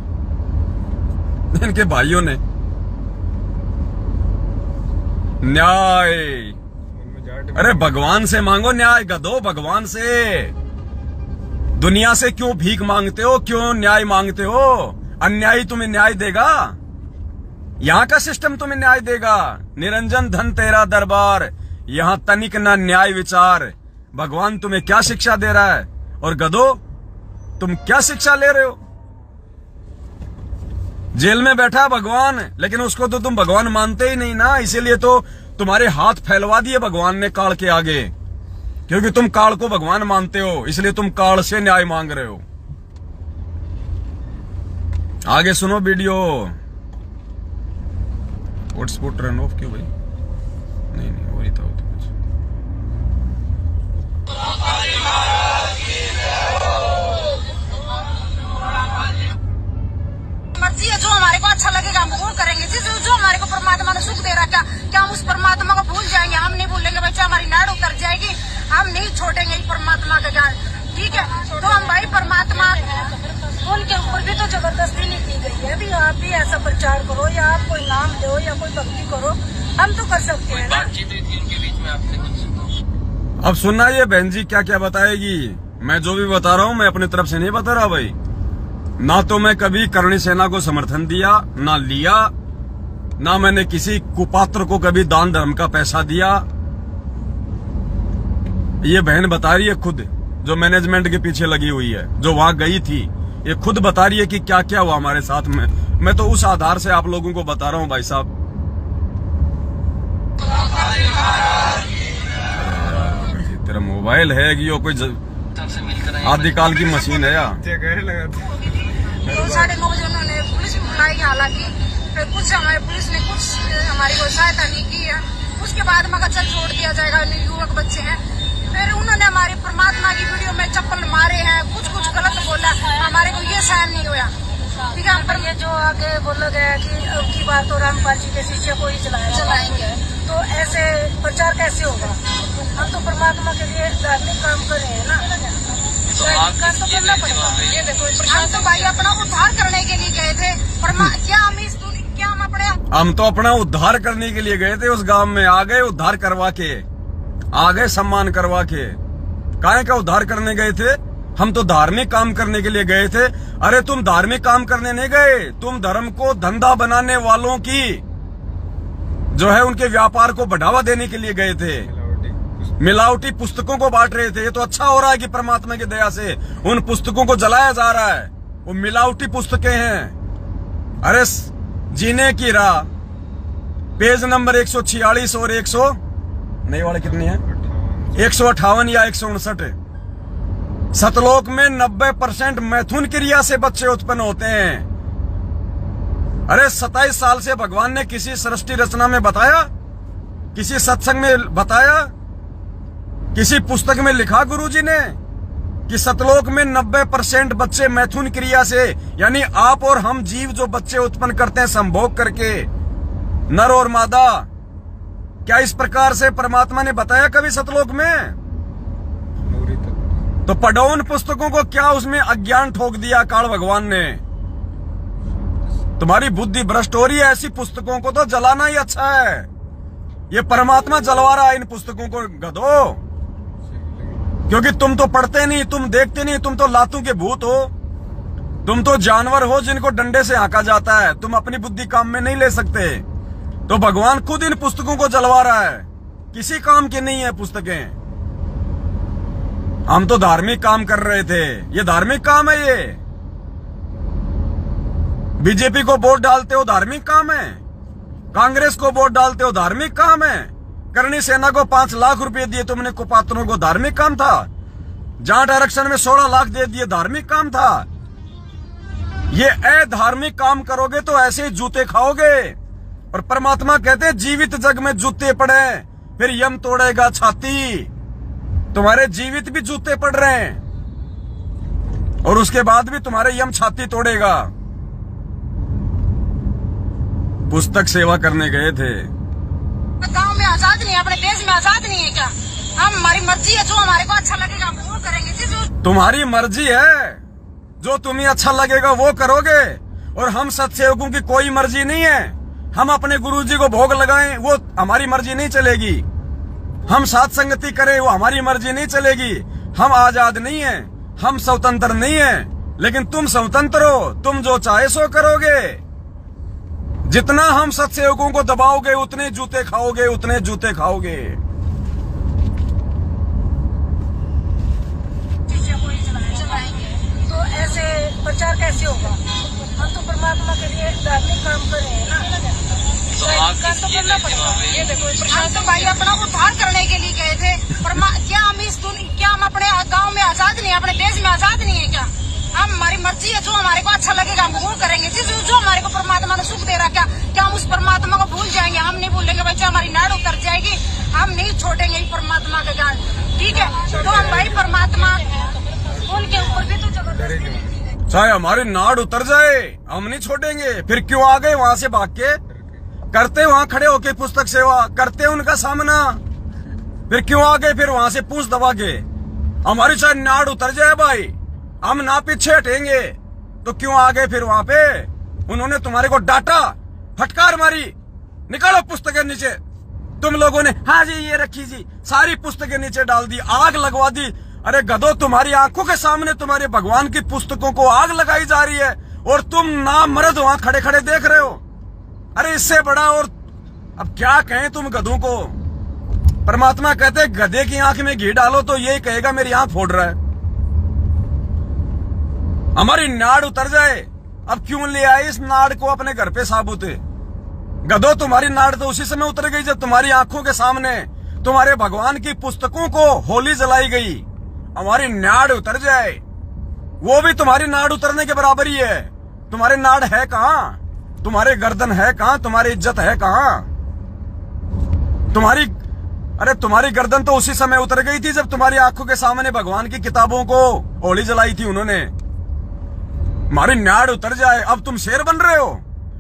A: इनके भाइयों ने। न्याय, अरे भगवान से मांगो न्याय, गधो, भगवान से। दुनिया से क्यों भीख मांगते हो, क्यों न्याय मांगते हो? अन्यायी तुम्हें न्याय देगा? यहां का सिस्टम तुम्हें न्याय देगा? निरंजन धन तेरा दरबार, यहां तनिक ना न्याय विचार। भगवान तुम्हें क्या शिक्षा दे रहा है? और गधो, तुम क्या शिक्षा ले रहे हो? जेल में बैठा भगवान, लेकिन उसको तो तुम भगवान मानते ही नहीं ना, इसीलिए तो तुम्हारे हाथ फैलवा दिए भगवान ने काल के आगे, क्योंकि तुम काल को भगवान मानते हो, इसलिए तुम काल से न्याय मांग रहे हो। आगे सुनो वीडियो। हॉटस्पॉट टर्न ऑफ क्यों भाई? नहीं हो रही था वो तो कुछ।
E: मर्जी है, जो हमारे को अच्छा लगेगा हम वो करेंगे। जो हमारे को परमात्मा ने सुख दे रहा, क्या हम उस परमात्मा को भूल जाएंगे? हम नहीं भूलेंगे भाई, चाहे हमारी नाड़ उतर जाएगी, हम नहीं छोड़ेंगे परमात्मा का ज्ञान। ठीक है, तो हम भाई परमात्मा उनके ऊपर भी तो जबरदस्ती नहीं की गई है। अभी आप भी ऐसा प्रचार करो या आप कोई नाम दो या कोई भक्ति करो, हम तो कर सकते हैं ना।
C: बातचीत हुई थी उनके बीच में आपसे कुछ?
A: अब सुनना ये बहन जी क्या क्या बताएगी। मैं जो भी बता रहा हूँ मैं अपनी तरफ से नहीं बता रहा भाई। ना तो मैं कभी करणी सेना को समर्थन दिया ना लिया, ना मैंने किसी कुपात्र को कभी दान धर्म का पैसा दिया। ये बहन बता रही है खुद, जो मैनेजमेंट के पीछे लगी हुई है, जो वहां गई थी, ये खुद बता रही है कि क्या क्या हुआ हमारे साथ में। मैं तो उस आधार से आप लोगों को बता रहा हूं भाई साहब। तेरा मोबाइल है कि यो कोई आदिकाल की मशीन है या?
B: जगह लगा था।
E: तो 9:30 बजे उन्होंने पुलिस भी बुलाई, हालांकि फिर कुछ हमारे पुलिस ने कुछ हमारी कोई सहायता नहीं की है। उसके बाद मगर चल छोड़ दिया जाएगा, युवक बच्चे हैं। फिर उन्होंने हमारी परमात्मा की वीडियो में चप्पल मारे हैं, कुछ गलत बोला, हमारे को ये सहन नहीं हुआ। ठीक है, हम पर ये जो आगे बोला गया कि अब की बात तो रामपाल जी के शिष्य को ही चलाएंगे, तो ऐसे प्रचार कैसे होगा? हम तो परमात्मा के लिए धार्मिक काम कर रहे हैं ना, तो करना पड़ेगा। ये देखो, हम तो भाई अपना उद्धार करने के लिए गए थे।
A: हम तो अपना उद्धार करने के लिए गए थे। उस गांव में आ गए उद्धार करवा के, आ गए सम्मान करवा के। काहे का उद्धार करने गए थे? हम तो धार्मिक काम करने के लिए गए थे। अरे तुम धार्मिक काम करने नहीं गए, तुम धर्म को धंधा बनाने वालों की जो है उनके व्यापार को बढ़ावा देने के लिए गए थे। मिलावटी पुस्तकों को बांट रहे थे। ये तो अच्छा हो रहा है कि परमात्मा की दया से उन पुस्तकों को जलाया जा रहा है। वो मिलावटी पुस्तकें हैं। अरे जीने की राह पेज नंबर 146 और 100 नई वाले कितनी है? 158 या 159। सतलोक में 90% मैथुन क्रिया से बच्चे उत्पन्न होते हैं। अरे 27 साल से भगवान ने किसी सृष्टि रचना में बताया, किसी सत्संग में बताया, किसी पुस्तक में लिखा गुरुजी ने कि सतलोक में 90% बच्चे मैथुन क्रिया से, यानी आप और हम जीव जो बच्चे उत्पन्न करते हैं संभोग करके, नर और मादा, क्या इस प्रकार से परमात्मा ने बताया कभी सतलोक में? तो पढ़ो उन पुस्तकों को। क्या उसमें अज्ञान ठोक दिया काल भगवान ने? तुम्हारी बुद्धि भ्रष्ट हो रही है। ऐसी पुस्तकों को तो जलाना ही अच्छा है। ये परमात्मा जलवा रहा है इन पुस्तकों को, गधो। क्योंकि तुम तो पढ़ते नहीं, तुम देखते नहीं, तुम तो लातों के भूत हो। तुम तो जानवर हो जिनको डंडे से हाँका जाता है। तुम अपनी बुद्धि काम में नहीं ले सकते। तो भगवान खुद इन पुस्तकों को जलवा रहा है। किसी काम की नहीं है पुस्तकें। हम तो धार्मिक काम कर रहे थे। ये धार्मिक काम है। ये बीजेपी को वोट डालते हो, धार्मिक काम है। कांग्रेस को वोट डालते हो, धार्मिक काम है। करणी सेना को 5 लाख रुपए दिए तुमने कुपात्रों को, धार्मिक काम था। जाट आरक्षण में 16 लाख दे दिए, धार्मिक काम था। ये अधार्मिक काम करोगे तो ऐसे ही जूते खाओगे। और परमात्मा कहते हैं जीवित जग में जूते पड़े फिर यम तोड़ेगा छाती। तुम्हारे जीवित भी जूते पड़ रहे हैं और उसके बाद भी तुम्हारे यम छाती तोड़ेगा। पुस्तक सेवा करने गए थे।
E: गांव में आजाद नहीं है, अपने देश में आजाद नहीं है क्या? हम हमारी मर्जी है, जो हमारे को अच्छा लगेगा हम वो करेंगे।
A: तुम्हारी मर्जी है, जो तुम्हें अच्छा लगेगा वो करोगे। और हम सत्सेवकों की कोई मर्जी नहीं है। हम अपने गुरुजी को भोग लगाएं वो हमारी मर्जी नहीं चलेगी। हम साथ संगति करें वो हमारी मर्जी नहीं चलेगी। हम आजाद नहीं है, हम स्वतंत्र नहीं है। लेकिन तुम स्वतंत्र हो, तुम जो चाहे सो करोगे। जितना हम सत्सेवकों को दबाओगे उतने जूते खाओगे, उतने जूते खाओगे।
E: तो ऐसे प्रचार कैसे होगा? हम तो परमात्मा के लिए धार्मिक काम कर रहे हैं ना।
C: तो आप
E: तो करना पड़ेगा। ये देखो प्रशासन भाई अपना उद्धार करने के लिए गए थे, पर क्या हम क्या हम अपने गांव में आजाद नहीं है, अपने देश में आजाद नहीं है क्या? हम हमारी मर्जी है, जो हमारे को अच्छा लगेगा हम वो करेंगे। जो हमारे को परमात्मा ने सुख दे रहा, क्या हम उस परमात्मा को भूल जाएंगे? हम नहीं भूलेंगे बच्चा, हमारी नाड़ उतर जाएगी, हम नहीं छोड़ेंगे इस परमात्मा का ज्ञान। ठीक है, तो हम भाई परमात्मा उनके ऊपर भी तो जबरदस्ती,
A: चाहे हमारी नाड़ उतर जाए हम नहीं छोड़ेंगे। फिर क्यों आ गए वहां से भाग के? करते वहां खड़े होके पुस्तक सेवा, करते उनका सामना, फिर क्यों आ गए? फिर वहां से पूछ दबा के हमारी चाहे नाड़ उतर जाए भाई, हम ना पीछे हटेंगे। तो क्यों आ गए फिर वहां पे? उन्होंने तुम्हारे को डांटा, फटकार मारी, निकालो पुस्तकें नीचे। तुम लोगों ने हाँ जी ये रखी जी, सारी पुस्तकें नीचे डाल दी, आग लगवा दी। अरे गधो, तुम्हारी आंखों के सामने तुम्हारे भगवान की पुस्तकों को आग लगाई जा रही है और तुम नामर्द वहां खड़े खड़े देख रहे हो। अरे इससे बड़ा और अब क्या कहें तुम गधों को? परमात्मा कहते गधे की आंख में घी डालो तो यही कहेगा मेरी आंख फोड़ रहा है। हमारी नाड़ उतर जाए, अब क्यों ले आए इस नाड़ को अपने घर पे साबुत? गधो, तुम्हारी नाड़ तो उसी समय उतर गई जब तुम्हारी आंखों के सामने तुम्हारे भगवान की पुस्तकों को होली जलाई गई। हमारी नाड़ उतर जाए, वो भी तुम्हारी नाड़ उतरने के बराबर ही है। तुम्हारे नाड़ है कहां? तुम्हारे गर्दन है कहां? तुम्हारी इज्जत है कहां? तुम्हारी गर्दन तो उसी समय उतर गई थी जब तुम्हारी आंखों के सामने भगवान की किताबों को होली जलाई थी उन्होंने। हमारी नाड़ उतर जाए, अब तुम शेर बन रहे हो,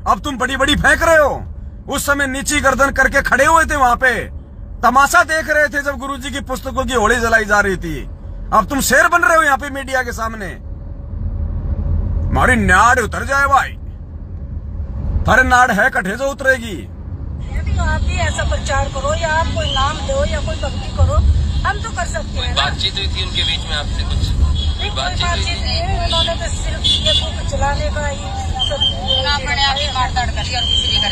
A: अब तुम बड़ी बड़ी फेंक रहे हो। उस समय नीची गर्दन करके खड़े हुए थे वहां पे, तमाशा देख रहे थे जब गुरुजी की पुस्तकों की होली जलाई जा रही थी। अब तुम शेर बन रहे हो यहाँ पे मीडिया के सामने। हमारी नाड़ उतर जाए भाई, थारे नाड़ है कठे जो उतरेगी।
E: आप भी ऐसा प्रचार करो या आप कोई नाम दो या कोई भक्ति करो, हम तो कर सकते हैं।
C: बातचीत हुई थी उनके बीच में आपसे कुछ?
E: बातचीत उन्होंने तो सिर्फ ये बुक चलाने का ही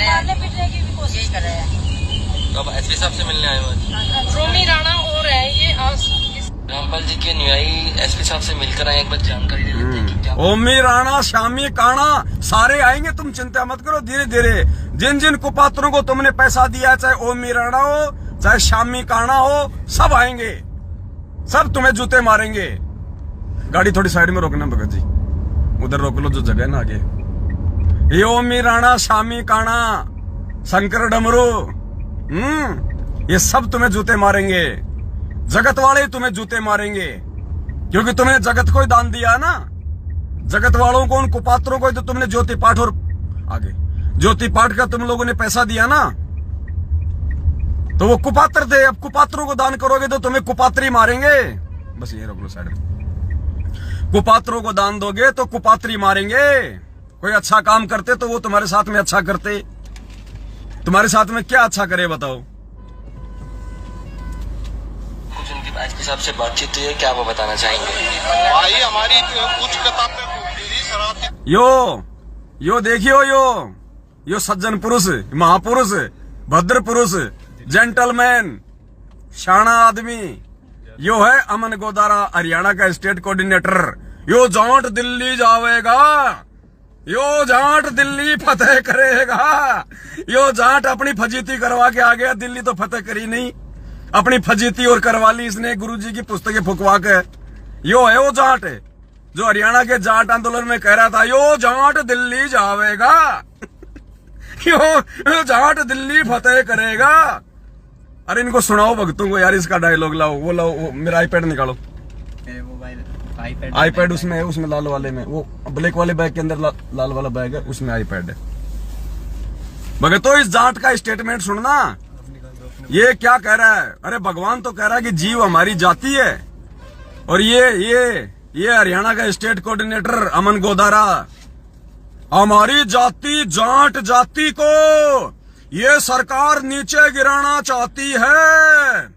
E: मारने पीटने की भी कोशिश कर रहे हैं।
C: तो अब एसपी साहब से मिलने आए हुए
E: रोमी राणा और है ये
C: रामपाल जी के अनुयायी एसपी साहब से मिलकर आए, एक बार जानकारी ले लेते हैं कि क्या।
A: ओमी राणा, श्यामी काणा सारे आएंगे, तुम चिंता मत करो। धीरे धीरे जिन जिन कुपात्रों को तुमने पैसा दिया, चाहे ओमी राणा हो चाहे श्यामी काणा हो, सब आएंगे, सब तुम्हें जूते मारेंगे। गाड़ी थोड़ी साइड में रोकना भगत जी, उधर रोक लो जो जगह है ना आगे। ये ओमी राणा, श्यामी काणा, शंकर डमरू, ये सब तुम्हें जूते मारेंगे। जगत वाले तुम्हें जूते मारेंगे क्योंकि तुमने जगत को ही दान दिया है ना। जगत वालों को, उन कुपात्रों को तो तुमने ज्योति पाठ और आगे ज्योति पाठ का तुम लोगों ने पैसा दिया ना, तो वो कुपात्र थे। अब कुपात्रों को दान करोगे तो तुम्हें कुपात्री मारेंगे। बस ये रोक लो साइड में। कुपात्रों को दान दोगे तो कुपात्री मारेंगे। कोई अच्छा काम करते तो वो तुम्हारे साथ में अच्छा करते। तुम्हारे साथ में क्या अच्छा करे बताओ?
C: कुछ उनकी एसपी साहब से बातचीत हुई है, क्या वो बताना चाहेंगे?
D: भाई हमारी कुछ किताबें
A: यो देखियो, यो सज्जन पुरुष, महापुरुष, भद्र पुरुष, जेंटलमैन, शाना आदमी, यो है अमन गोदारा, हरियाणा का स्टेट कोऑर्डिनेटर। यो जाट दिल्ली जावेगा, यो जाट दिल्ली फतेह करेगा। यो जाट अपनी फजीती करवा के आ गया, दिल्ली तो फतेह करी नहीं, अपनी फजीती और करवा ली इसने गुरुजी की पुस्तकें फुकवा के। यो है वो जाट जो हरियाणा के जाट आंदोलन में कह रहा था, यो जाट दिल्ली जावेगा, यो जाट दिल्ली फतेह करेगा। अरे इनको सुनाओ भक्तों को यार, इसका डायलॉग लाओ, वो लाओ, वो मेरा आईपैड निकालो। आईपैड उसमें है, उसमें लाल वाले में, वो ब्लैक वाले बैग के अंदर लाल वाला बैग है, उसमें आईपैड है। भगतो इस जाट का स्टेटमेंट सुनना, ये क्या कह रहा है? अरे भगवान तो कह रहा है कि जीव हमारी जाति है, और ये हरियाणा का स्टेट कोऑर्डिनेटर अमन गोदारा, हमारी जाति, जाट जाति को ये सरकार नीचे गिराना चाहती है।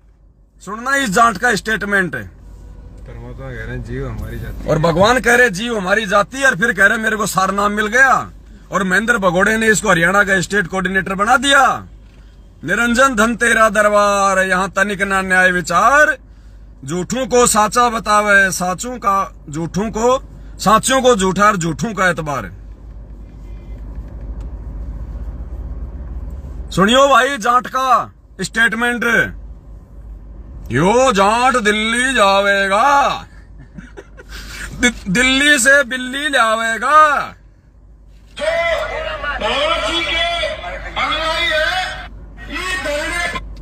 A: सुनना इस जाट का स्टेटमेंट।
B: परमात्मा कह रहे हैं जीव हमारी जाति,
A: और भगवान कह रहे जीव हमारी जाति, और फिर कह रहे मेरे को सार नाम मिल गया, और महेंद्र भगोड़े ने इसको हरियाणा का स्टेट कोऑर्डिनेटर बना दिया। निरंजन धन तेरा दरबार, यहाँ तनिक ना न्याय विचार, झूठों को साचा बतावे, साचों का झूठों को, साचों को झूठा और झूठों का एतबार। सुनियो भाई जाट का स्टेटमेंट। यो जाट दिल्ली जावेगा, दिल्ली से बिल्ली लावेगा।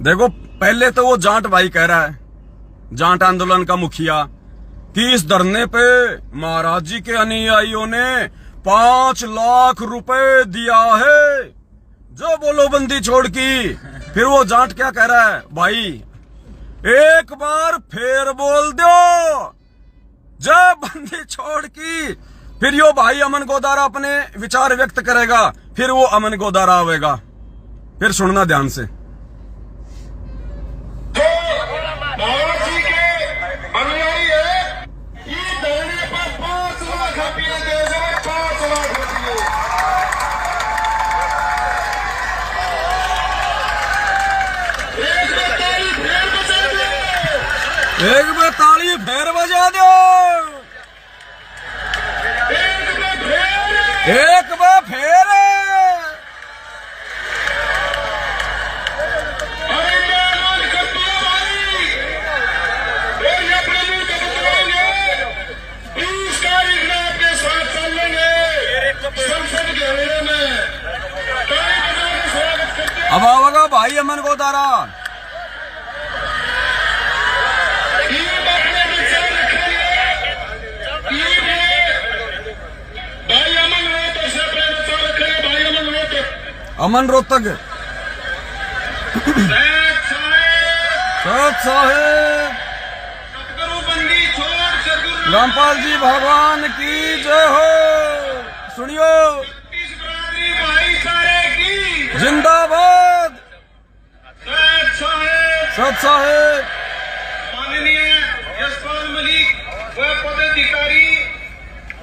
A: देखो पहले तो वो जाट भाई कह रहा है, जाट आंदोलन का मुखिया, कि इस धरने पे महाराज जी के अनुयायियों ने 5 लाख रुपए दिया है जो बोलोबंदी छोड़ की। फिर वो जाट क्या कह रहा है, भाई एक बार फिर बोल दो जब बंदी छोड़ की। फिर यो भाई अमन गोदारा अपने विचार व्यक्त करेगा, फिर वो अमन गोदारा आवेगा। फिर सुनना ध्यान से। एक बार ताली फेर बजा दो, एक बार फेर। अब आवेगा भाई अमन गोदारा। अमन रोहतक साहेब, रामपाल जी भगवान की जय हो। सुनियो जिंदाबाद सत साहेब।
D: माननीय यशपाल मलिक व पदाधिकारी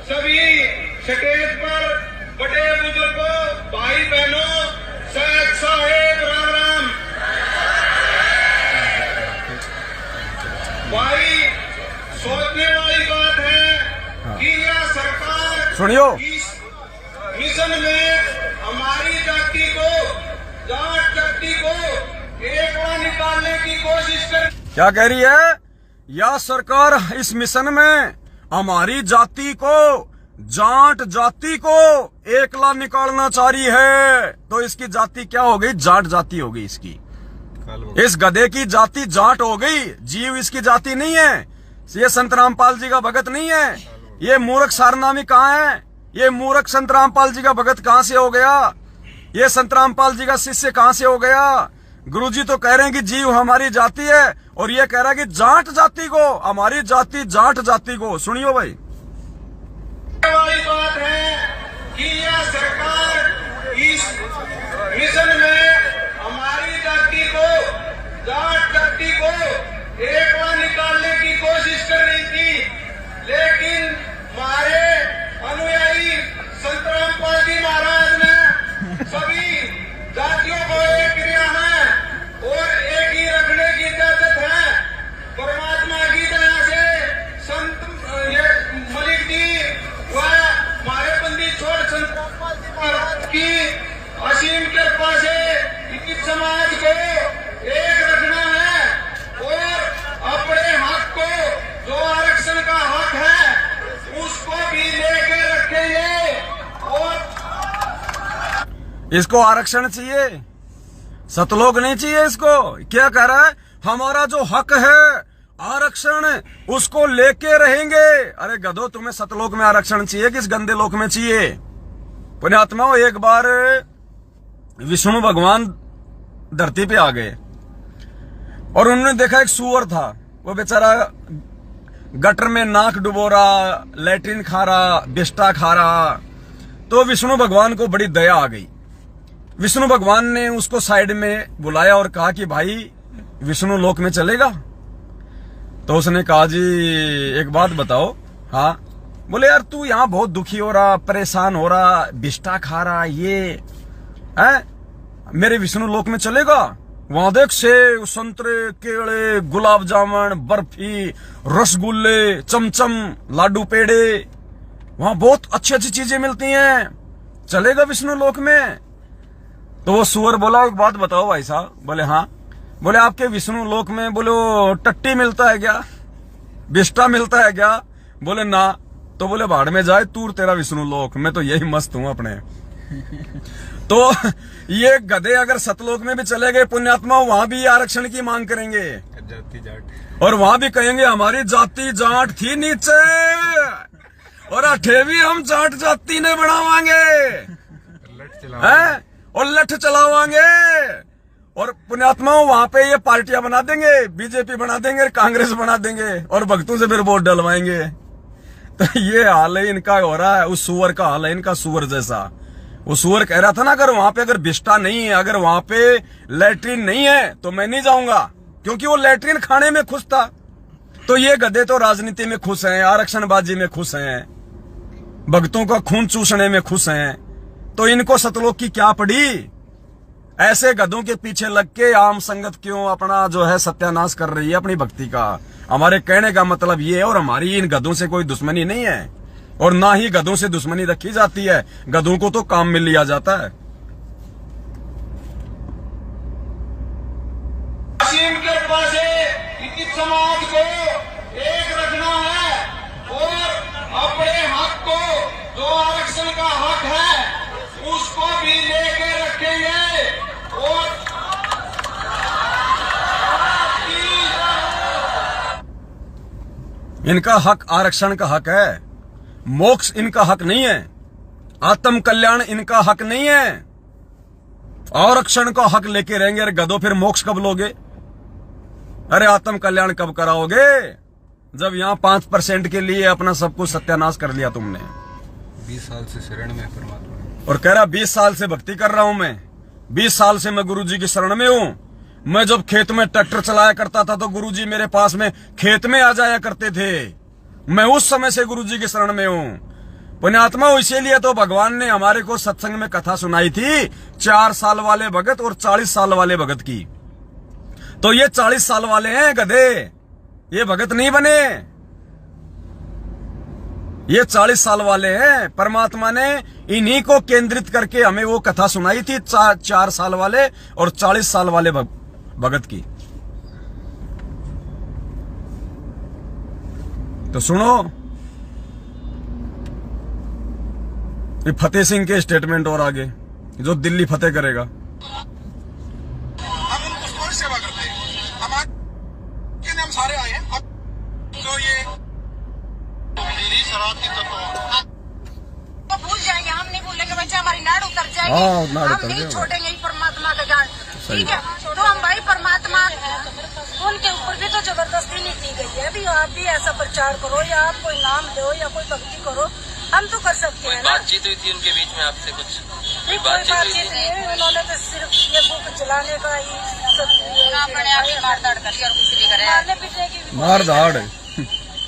D: सभी स्टेज पर बड़े बुजुर्गों, भाई बहनों, सैयद साहेब राम राम। भाई सोचने वाली बात है कि यह सरकार
A: सुनियो
D: इस मिशन में हमारी जाति को, जाट जाति को एकला निकालने की कोशिश कर।
A: क्या कह रही है, यह सरकार इस मिशन में हमारी जाति को, जाट जाति को एकला निकालना चाह रही है। तो इसकी जाति क्या हो गई, जाट जाति हो गई इसकी। इस गधे की जाति जाट हो गई, जीव इसकी जाति नहीं है। ये संत रामपाल जी का भगत नहीं है। ये मूर्ख सारनामी कहाँ है, ये मूर्ख संत रामपाल जी का भगत कहाँ से हो गया, ये संत रामपाल जी का शिष्य कहाँ से हो गया। गुरुजी तो कह रहे हैं कि जीव हमारी जाति है, और ये कह रहा है कि जाट जाति को, हमारी जाति जाट जाति को। सुनियो भाई,
D: वाली बात है कि यह सरकार इस मिशन में हमारी जाति को, जाट जाति को एकला निकालने की कोशिश कर रही थी, लेकिन हमारे अनुयायी संत रामपाल जी महाराज ने सभी जातियों को एक किया है और एक ही रखने की इजाजत है। परमात्मा की दया से संत मलिक जी व हमारे बंदी छोड़ संत रामपाल जी महाराज की असीम कृपा से इस समाज को एक रखना है और अपने हक को, जो आरक्षण का हक है, उसको भी लेके रखेंगे। और
A: इसको आरक्षण चाहिए, सतलोक नहीं चाहिए इसको। क्या कह रहा है, हमारा जो हक है आरक्षण उसको लेके रहेंगे। अरे गधो, तुम्हें सतलोक में आरक्षण चाहिए, किस गंदे लोक में चाहिए। पुण्यात्माओं, एक बार विष्णु भगवान धरती पे आ गए और उन्होंने देखा एक सूअर था, वो बेचारा गटर में नाक डुबो रहा, लैट्रिन खा रहा, बिस्टा खा रहा। तो विष्णु भगवान को बड़ी दया आ गई। विष्णु भगवान ने उसको साइड में बुलाया और कहा कि भाई विष्णु लोक में चलेगा। तो उसने कहा जी एक बात बताओ। हाँ। बोले यार तू यहाँ बहुत दुखी हो रहा, परेशान हो रहा, बिस्टा खा रहा, ये है मेरे विष्णु लोक में चलेगा। वहां देख सेब, संतरे, केले, गुलाब जामुन, बर्फी, रसगुल्ले, चमचम, लाडू पेड़े, वहां बहुत अच्छी अच्छी चीजें मिलती हैं, चलेगा विष्णु लोक में। तो वो सुअर बोला एक बात बताओ भाई साहब। बोले हाँ। बोले आपके विष्णु लोक में बोले टट्टी मिलता है क्या, बिस्टा मिलता है क्या? बोले ना। तो बोले भाड़ में जाए तूर तेरा विष्णु लोक, मैं तो यही मस्त हूं अपने। तो ये गधे अगर सतलोक में भी चले गए पुण्यात्मा, वहां भी आरक्षण की मांग करेंगे
B: जाति जाट,
A: और वहां भी कहेंगे हमारी जाति जाट थी नीचे और अठेवी हम जाट जाति ने बढ़ावांगे हैं और लठ चलावांगे। और पुण्यात्माओं वहां पे ये पार्टियां बना देंगे, बीजेपी बना देंगे, कांग्रेस बना देंगे और भक्तों से फिर वोट डलवाएंगे। तो ये हाल है इनका हो रहा है, उस सुअर का हाल है इनका, सुअर जैसा। वो सुअर कह रहा था ना, अगर वहां पे अगर बिस्टा नहीं है, अगर वहां पे लैट्रिन नहीं है तो मैं नहीं जाऊंगा, क्योंकि वो लैट्रिन खाने में खुश था। तो ये गधे तो राजनीति में खुश हैं, आरक्षणबाजी में खुश हैं, भक्तों का खून चूसने में खुश हैं। तो इनको सतलोक की क्या पड़ी? ऐसे गधों के पीछे लग के आम संगत क्यों अपना जो है सत्यानाश कर रही है अपनी भक्ति का? हमारे कहने का मतलब ये है, और हमारी इन गधों से कोई दुश्मनी नहीं है और ना ही गधों से दुश्मनी रखी जाती है। गधों को तो काम में लिया जाता है।
D: इनके पास इनकी समाज को एक रखना है और अपने हक को, जो आरक्षण का हक है उसको भी लेके रखेंगे। और
A: इनका हक आरक्षण का हक है, मोक्ष इनका हक नहीं है, आत्म कल्याण इनका हक नहीं है। आरक्षण का हक लेके रहेंगे। अरे गधों फिर मोक्ष कब लोगे? अरे आत्म कल्याण कब कराओगे? जब यहां 5% के लिए अपना सब कुछ सत्यानाश कर लिया तुमने।
B: 20 साल से शरण में परमात्मा,
A: और कह रहा 20 साल से भक्ति कर रहा हूं मैं, 20 साल से मैं गुरुजी की शरण में हूं। मैं जब खेत में ट्रैक्टर चलाया करता था तो गुरुजी मेरे पास में खेत में आ जाया करते थे। मैं उस समय से गुरुजी की शरण में हूं। पुण्यात्मा, इसीलिए तो भगवान ने हमारे को सत्संग में कथा सुनाई थी 4 साल वाले भगत और 40 साल वाले भगत की। तो ये 40 साल वाले हैं गधे, ये भगत नहीं बने, ये 40 साल वाले हैं। परमात्मा ने इन्हीं को केंद्रित करके हमें वो कथा सुनाई थी 4 साल वाले और 40 साल वाले भगत की। तो सुनो, ये फतेह सिंह के स्टेटमेंट और आगे, जो दिल्ली फतेह करेगा।
D: हम उनको थोड़ी सेवा करते हैं, हमारे हम सारे आए हैं। तो ये शरारती
E: तो भूल जाएंगे, हम नहीं भूलेंगे बच्चे, हमारी नाड़ उतर जाएगी। हम नहीं छोड़ेंगे परमात्मा का ज्ञान, ठीक है? तो हम भाई परमात्मा, उनके ऊपर भी तो जबरदस्ती नहीं की गई है। अभी आप भी ऐसा प्रचार करो या आप कोई नाम दो या कोई भक्ति करो, हम तो कर सकते हैं।
C: बातचीत हुई थी उनके बीच में आपसे कुछ?
E: कोई बातचीत नहीं, उन्होंने तो सिर्फ ये बुक चलाने का ही मारने पीटने की
A: मार धाड़।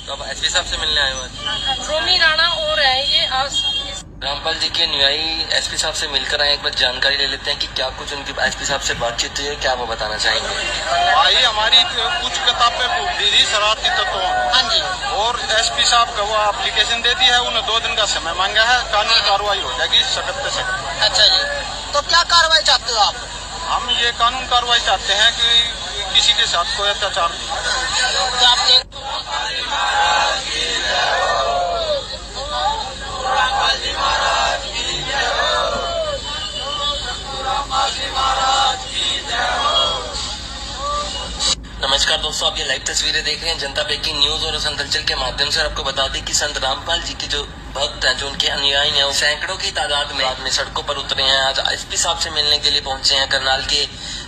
C: तो अब एसपी साहब से मिलने आए हुए
E: रोमी राणा और है ये
C: रामपाल जी के अनुयायी एसपी साहब से मिलकर आए। एक बार जानकारी ले लेते हैं कि क्या कुछ उनकी एसपी साहब से बातचीत हुई है, क्या वो बताना चाहेंगे?
F: भाई हमारी कुछ किताबें फूट दी थी शरारती तत्वों। हाँ जी। और एसपी साहब का वो एप्लीकेशन दे दी है, उन्हें 2 दिन का समय मांगा है, कानूनी कार्रवाई हो जाएगी सख्त से सख्त। अच्छा जी, तो क्या कार्रवाई चाहते हो आप? हम ये कानून कार्रवाई चाहते हैं कि किसी के साथ कोई अत्याचार नहीं।
C: नमस्कार दोस्तों, आप ये लाइव तस्वीरें देख रहे हैं जनता ब्रेकिंग न्यूज और संतलचल के माध्यम से। आपको बता दें कि संत रामपाल जी के जो भक्त हैं, जो उनके अनुयायी हैं, वो सैकड़ों की तादाद में सड़कों पर उतरे हैं। आज एसपी साहब से मिलने के लिए पहुंचे हैं करनाल के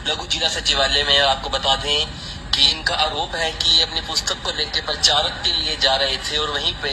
C: लघु जिला सचिवालय में। आपको बता दें कि इनका आरोप है कि ये अपनी पुस्तक को लेकर प्रचारक के लिए जा रहे थे और वहीं पे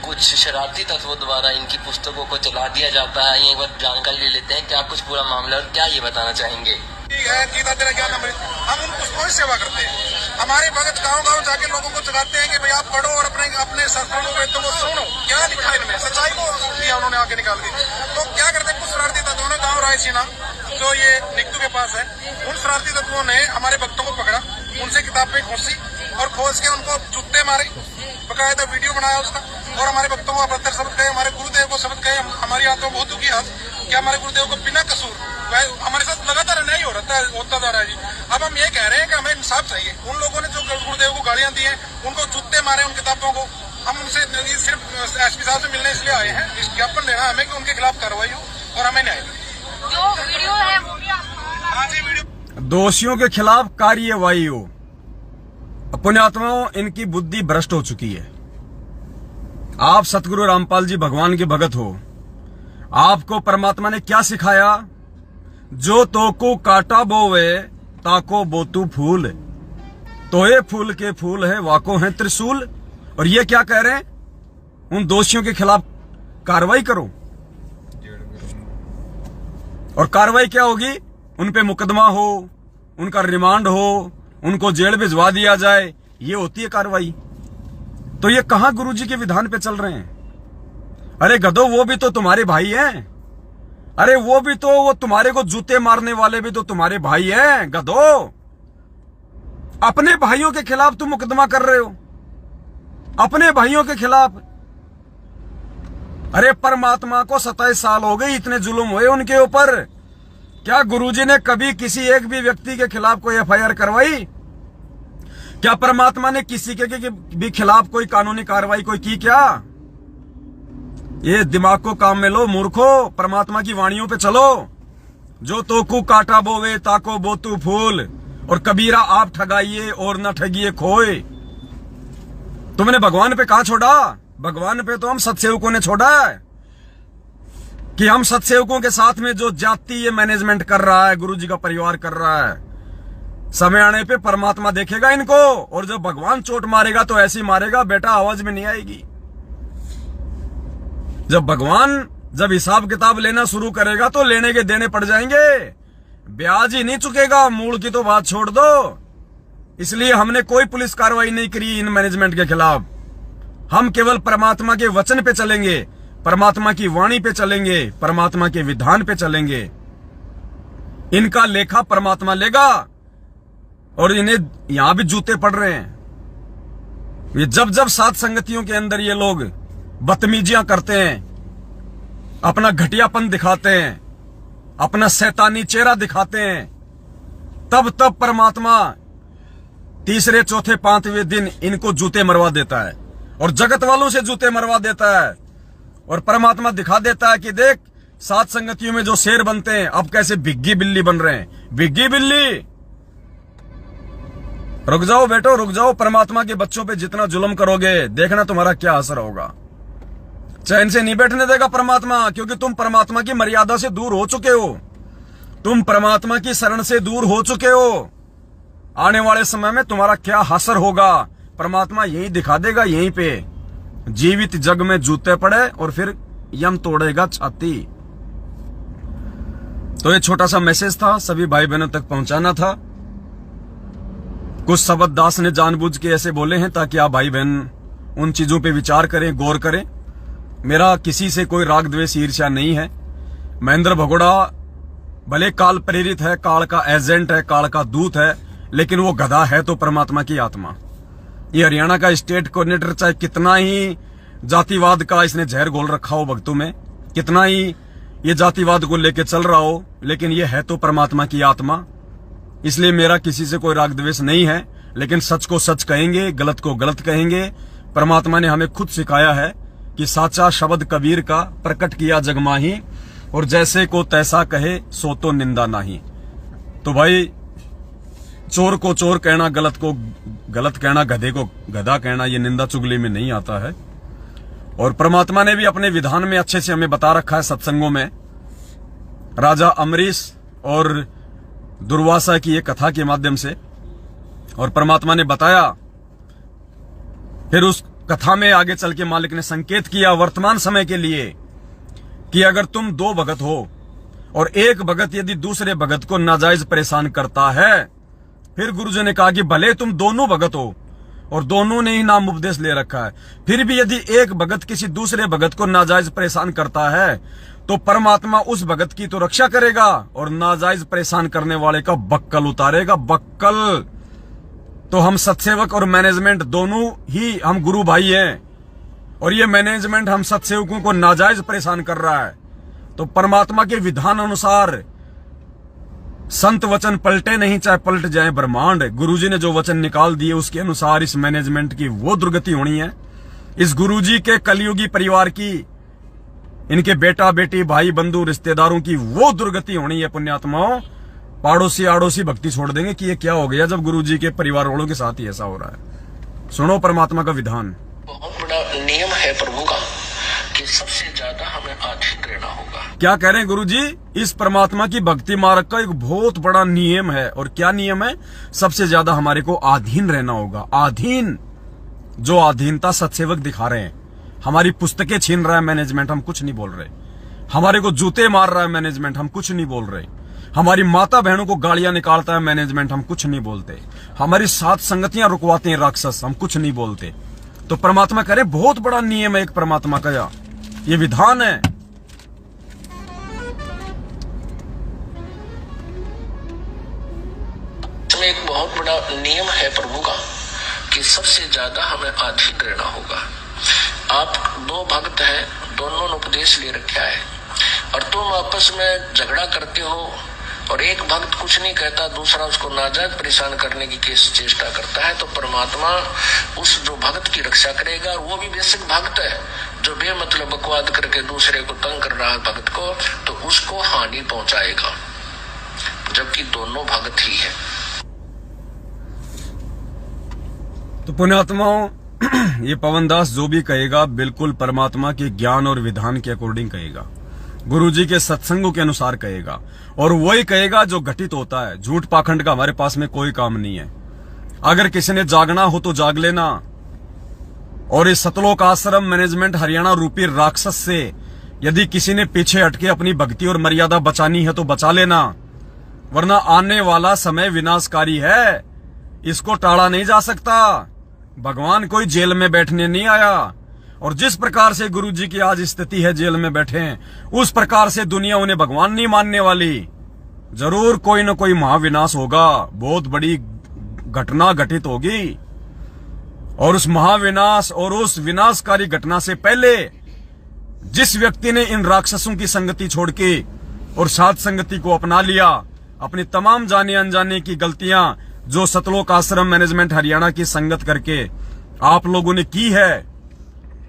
C: कुछ शरारती तत्वों द्वारा इनकी पुस्तकों को जला दिया जाता है। ये एक बार जानकारी ले लेते हैं क्या कुछ पूरा मामला और क्या ये बताना चाहेंगे।
D: ठीक है, गीता तेरा ज्ञान अमृत, हम उनको थोड़ी सेवा करते हैं। हमारे भगत गांव-गांव जाके लोगों को जगाते हैं कि भाई आप पढ़ो और अपने शास्त्रों वेदों को सुनो। क्या लिखा है इनमें? सच्चाई को दिया उन्होंने आगे निकाल दी। तो क्या करते हैं कुछ शरारती तत्वों ने, गाँव रायसीना जो ये निकटू के पास है, उन शरारती तत्वों ने हमारे भक्तों को पकड़ा, उनसे किताब पे घुसी और खोज के उनको जूते मारे, बकायदा वीडियो बनाया उसका, और हमारे भक्तों को अपहत्तर शब्द कहे, हमारे गुरुदेव को शब्द कहे, हमारी आत्मा बहुत दुखी है। क्या हमारे गुरुदेव को बिना कसूर हमारे साथ लगातार अन्याय होता जा रहा है जी। अब हम ये कह रहे हैं कि हमें इंसाफ चाहिए। उन लोगों ने जो गुरुदेव को गालियां दी हैं, उनको जूते मारे उन किताबों को, हम उनसे सिर्फ एसपी साहब से मिलने इसलिए आए हैं, इस ज्ञापन देना हमें कि उनके खिलाफ कार्रवाई हो और हमें न्याय मिले।
E: जो वीडियो है वो भी आपको
A: दोषियों के खिलाफ कार्यवाही हो। पुण्यात्माओं, इनकी बुद्धि भ्रष्ट हो चुकी है। आप सतगुरु रामपाल जी भगवान के भगत हो, आपको परमात्मा ने क्या सिखाया? जो तोको काटा बोवे ताको बोतू फूल, तोए फूल के फूल है वाको है त्रिशूल। और ये क्या कह रहे हैं? उन दोषियों के खिलाफ कार्रवाई करो। और कार्रवाई क्या होगी? उन पे मुकदमा हो, उनका रिमांड हो, उनको जेल भिजवा दिया जाए, ये होती है कार्रवाई। तो ये कहां गुरुजी के विधान पे चल रहे हैं? अरे गधो, वो भी तो तुम्हारे भाई हैं। अरे वो तुम्हारे को जूते मारने वाले भी तो तुम्हारे भाई हैं गधो। अपने भाइयों के खिलाफ तुम मुकदमा कर रहे हो, अपने भाइयों के खिलाफ। अरे परमात्मा को 27 साल हो गए, इतने जुल्म हुए उनके ऊपर। क्या गुरुजी ने कभी किसी एक भी व्यक्ति के खिलाफ कोई एफआईआर करवाई? क्या परमात्मा ने किसी के भी खिलाफ कोई कानूनी कार्रवाई कोई की क्या? ये दिमाग को काम में लो मूर्खो, परमात्मा की वाणियों पे चलो। जो तोकू काटा बोवे ताको बोतू फूल, और कबीरा आप ठगाइए और न ठगिए खोए। तुमने भगवान पे कहां छोड़ा? भगवान पे तो हम सत्सेवकों ने छोड़ा है कि हम सत्सेवकों के साथ में जो जाति ये मैनेजमेंट कर रहा है, गुरुजी का परिवार कर रहा है, समय आने पे परमात्मा देखेगा इनको। और जब भगवान चोट मारेगा तो ऐसी मारेगा बेटा, आवाज में नहीं आएगी। जब भगवान जब हिसाब किताब लेना शुरू करेगा तो लेने के देने पड़ जाएंगे, ब्याज ही नहीं चुकेगा। मूल की तो बात छोड़ दो। इसलिए हमने कोई पुलिस कार्रवाई नहीं करी इन मैनेजमेंट के खिलाफ। हम केवल परमात्मा के वचन पे चलेंगे, परमात्मा की वाणी पे चलेंगे, परमात्मा के विधान पे चलेंगे। इनका लेखा परमात्मा लेगा। और इन्हें यहां भी जूते पड़ रहे हैं। ये जब जब सात संगतियों के अंदर ये लोग बदतमीजियां करते हैं, अपना घटियापन दिखाते हैं, अपना शैतानी चेहरा दिखाते हैं, तब तब परमात्मा तीसरे चौथे पांचवें दिन इनको जूते मरवा देता है और जगत वालों से जूते मरवा देता है। और परमात्मा दिखा देता है कि देख, सात संगतियों में जो शेर बनते हैं अब कैसे भिग्गी बिल्ली बन रहे हैं। भिग्गी बिल्ली, रुक जाओ बेटो, रुक जाओ। परमात्मा के बच्चों पे जितना जुल्म करोगे देखना तुम्हारा क्या असर होगा। चैन से नहीं बैठने देगा परमात्मा, क्योंकि तुम परमात्मा की मर्यादा से दूर हो चुके हो, तुम परमात्मा की शरण से दूर हो चुके हो। आने वाले समय में तुम्हारा क्या असर होगा परमात्मा यही दिखा देगा। यहीं पे जीवित जग में जूते पड़े और फिर यम तोड़ेगा छाती। तो ये छोटा सा मैसेज था, सभी भाई बहनों तक पहुंचाना था। कुछ शब्द दास ने जानबूझ के ऐसे बोले हैं ताकि आप भाई बहन उन चीजों पे विचार करें, गौर करें। मेरा किसी से कोई राग द्वेष ईर्ष्या नहीं है। महेंद्र भगोड़ा भले काल प्रेरित है, काल का एजेंट है, काल का दूत है, लेकिन वो गधा है तो परमात्मा की आत्मा। ये हरियाणा का स्टेट कोऑर्डिनेटर चाहे कितना ही जातिवाद का इसने जहर घोल रखा हो भक्तों में, कितना ही ये जातिवाद को लेके चल रहा हो, लेकिन ये है तो परमात्मा की आत्मा। इसलिए मेरा किसी से कोई राग द्वेष नहीं है, लेकिन सच को सच कहेंगे, गलत को गलत कहेंगे। परमात्मा ने हमें खुद सिखाया है कि साचा शब्द कबीर का प्रकट किया जग माही, और जैसे को तैसा कहे सो तो निंदा नहीं। तो भाई, चोर को चोर कहना, गलत को गलत कहना, गधे को गधा कहना, ये निंदा चुगली में नहीं आता है। और परमात्मा ने भी अपने विधान में अच्छे से हमें बता रखा है सत्संगों में। राजा अमरीश और दुर्वासा की एक कथा के माध्यम से, और परमात्मा ने बताया। फिर उस कथा में आगे चल के मालिक ने संकेत किया वर्तमान समय के लिए कि अगर तुम दो भगत हो और एक भगत यदि दूसरे भगत को नाजायज परेशान करता है, फिर गुरुजी ने कहा कि भले तुम दोनों भगत हो और दोनों ने ही नाम उपदेश ले रखा है, फिर भी यदि एक भगत किसी दूसरे भगत को नाजायज परेशान करता है तो परमात्मा उस भगत की तो रक्षा करेगा और नाजायज परेशान करने वाले का बक्कल उतारेगा। बक्कल। तो हम सत्सेवक और मैनेजमेंट दोनों ही हम गुरु भाई हैं, और ये मैनेजमेंट हम सत्सेवकों को नाजायज परेशान कर रहा है, तो परमात्मा के विधान अनुसार संत वचन पलटे नहीं, चाहे पलट जाए ब्रह्मांड। गुरुजी ने जो वचन निकाल दिए उसके अनुसार इस मैनेजमेंट की वो दुर्गति होनी है। इस गुरुजी के कलयुगी परिवार की, इनके बेटा बेटी भाई बंधु रिश्तेदारों की वो दुर्गति होनी है। पुण्यात्माओं, पाड़ोसी आड़ोसी भक्ति छोड़ देंगे कि ये क्या हो गया जब गुरुजी के परिवार वालों के साथ ही ऐसा हो रहा है। सुनो परमात्मा का विधान।
C: बहुत बड़ा नियम है प्रभु का कि सबसे ज्यादा हमें अधीन रहना होगा।
A: क्या कह रहे हैं गुरुजी? इस परमात्मा की भक्ति मार्ग का एक बहुत बड़ा नियम है। और क्या नियम है? सबसे ज्यादा हमारे को अधीन रहना होगा। अधीन, जो अधीनता सत्सेवक दिखा रहे हैं। हमारी पुस्तकें छीन रहा है मैनेजमेंट, हम कुछ नहीं बोल रहे। हमारे को जूते मार रहा है मैनेजमेंट, हम कुछ नहीं बोल रहे। हमारी माता बहनों को गालियां निकालता है मैनेजमेंट, हम कुछ नहीं बोलते। हमारी साथ संगतियां रुकवाते हैं राक्षस, हम कुछ नहीं बोलते। तो परमात्मा कह रहे बहुत बड़ा नियम है एक परमात्मा का, ये विधान है।
C: इसमें एक बहुत बड़ा नियम है प्रभु का कि सबसे ज्यादा हमें अधीन रहना होगा। आप दो भक्त हैं, दोनों ने उपदेश ले रखा है और तुम आपस में झगड़ा करते हो और एक भक्त कुछ नहीं कहता, दूसरा उसको नाजायज परेशान करने की चेष्टा करता है, तो परमात्मा उस जो भक्त की रक्षा करेगा। और वो भी बेसिक भक्त है जो बेमतलब बकवाद करके दूसरे को तंग कर रहा है भक्त को, तो उसको हानि पहुंचाएगा, जबकि दोनों भक्त ही है।
A: तो पुण्यात्माओं, ये पवनदास जो भी कहेगा बिल्कुल परमात्मा के ज्ञान और विधान के अकॉर्डिंग कहेगा, गुरुजी के सत्संगों के अनुसार कहेगा, और वही कहेगा जो घटित होता है। झूठ पाखंड का हमारे पास में कोई काम नहीं है। अगर किसी ने जागना हो तो जाग लेना, और इस सतलोक आश्रम मैनेजमेंट हरियाणा रूपी राक्षस से यदि किसी ने पीछे हटके अपनी भक्ति और मर्यादा बचानी है तो बचा लेना, वरना आने वाला समय विनाशकारी है, इसको टाला नहीं जा सकता। भगवान कोई जेल में बैठने नहीं आया, और जिस प्रकार से गुरुजी की आज स्थिति है, जेल में बैठे हैं, उस प्रकार से दुनिया उन्हें भगवान नहीं मानने वाली। जरूर कोई न कोई महाविनाश होगा, बहुत बड़ी घटना घटित होगी, और उस महाविनाश और उस विनाशकारी घटना से पहले जिस व्यक्ति ने इन राक्षसों की संगति छोड़ के और साथ संगति को अपना लिया, अपनी तमाम जाने अनजाने की गलतियां जो सतलोक आश्रम मैनेजमेंट हरियाणा की संगत करके आप लोगों ने की है,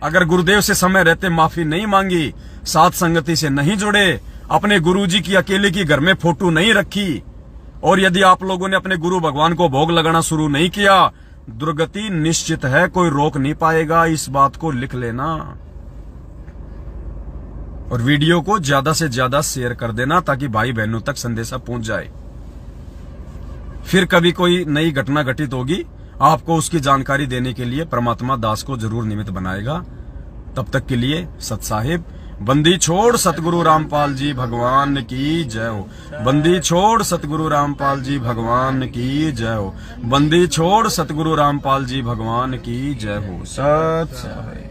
A: अगर गुरुदेव से समय रहते माफी नहीं मांगी, साथ संगति से नहीं जुड़े, अपने गुरुजी की अकेले की घर में फोटो नहीं रखी, और यदि आप लोगों ने अपने गुरु भगवान को भोग लगाना शुरू नहीं किया, दुर्गति निश्चित है, कोई रोक नहीं पाएगा। इस बात को लिख लेना, और वीडियो को ज्यादा से ज्यादा शेयर कर देना ताकि भाई बहनों तक संदेशा पहुंच जाए। फिर कभी कोई नई घटना घटित होगी, आपको उसकी जानकारी देने के लिए परमात्मा दास को जरूर निमित्त बनाएगा। तब तक के लिए सत साहिब, बंदी छोड़ सतगुरु रामपाल जी भगवान की जय हो। बंदी छोड़ सतगुरु रामपाल जी भगवान की जय हो। बंदी छोड़ सतगुरु रामपाल जी भगवान की जय हो। सत साहिब।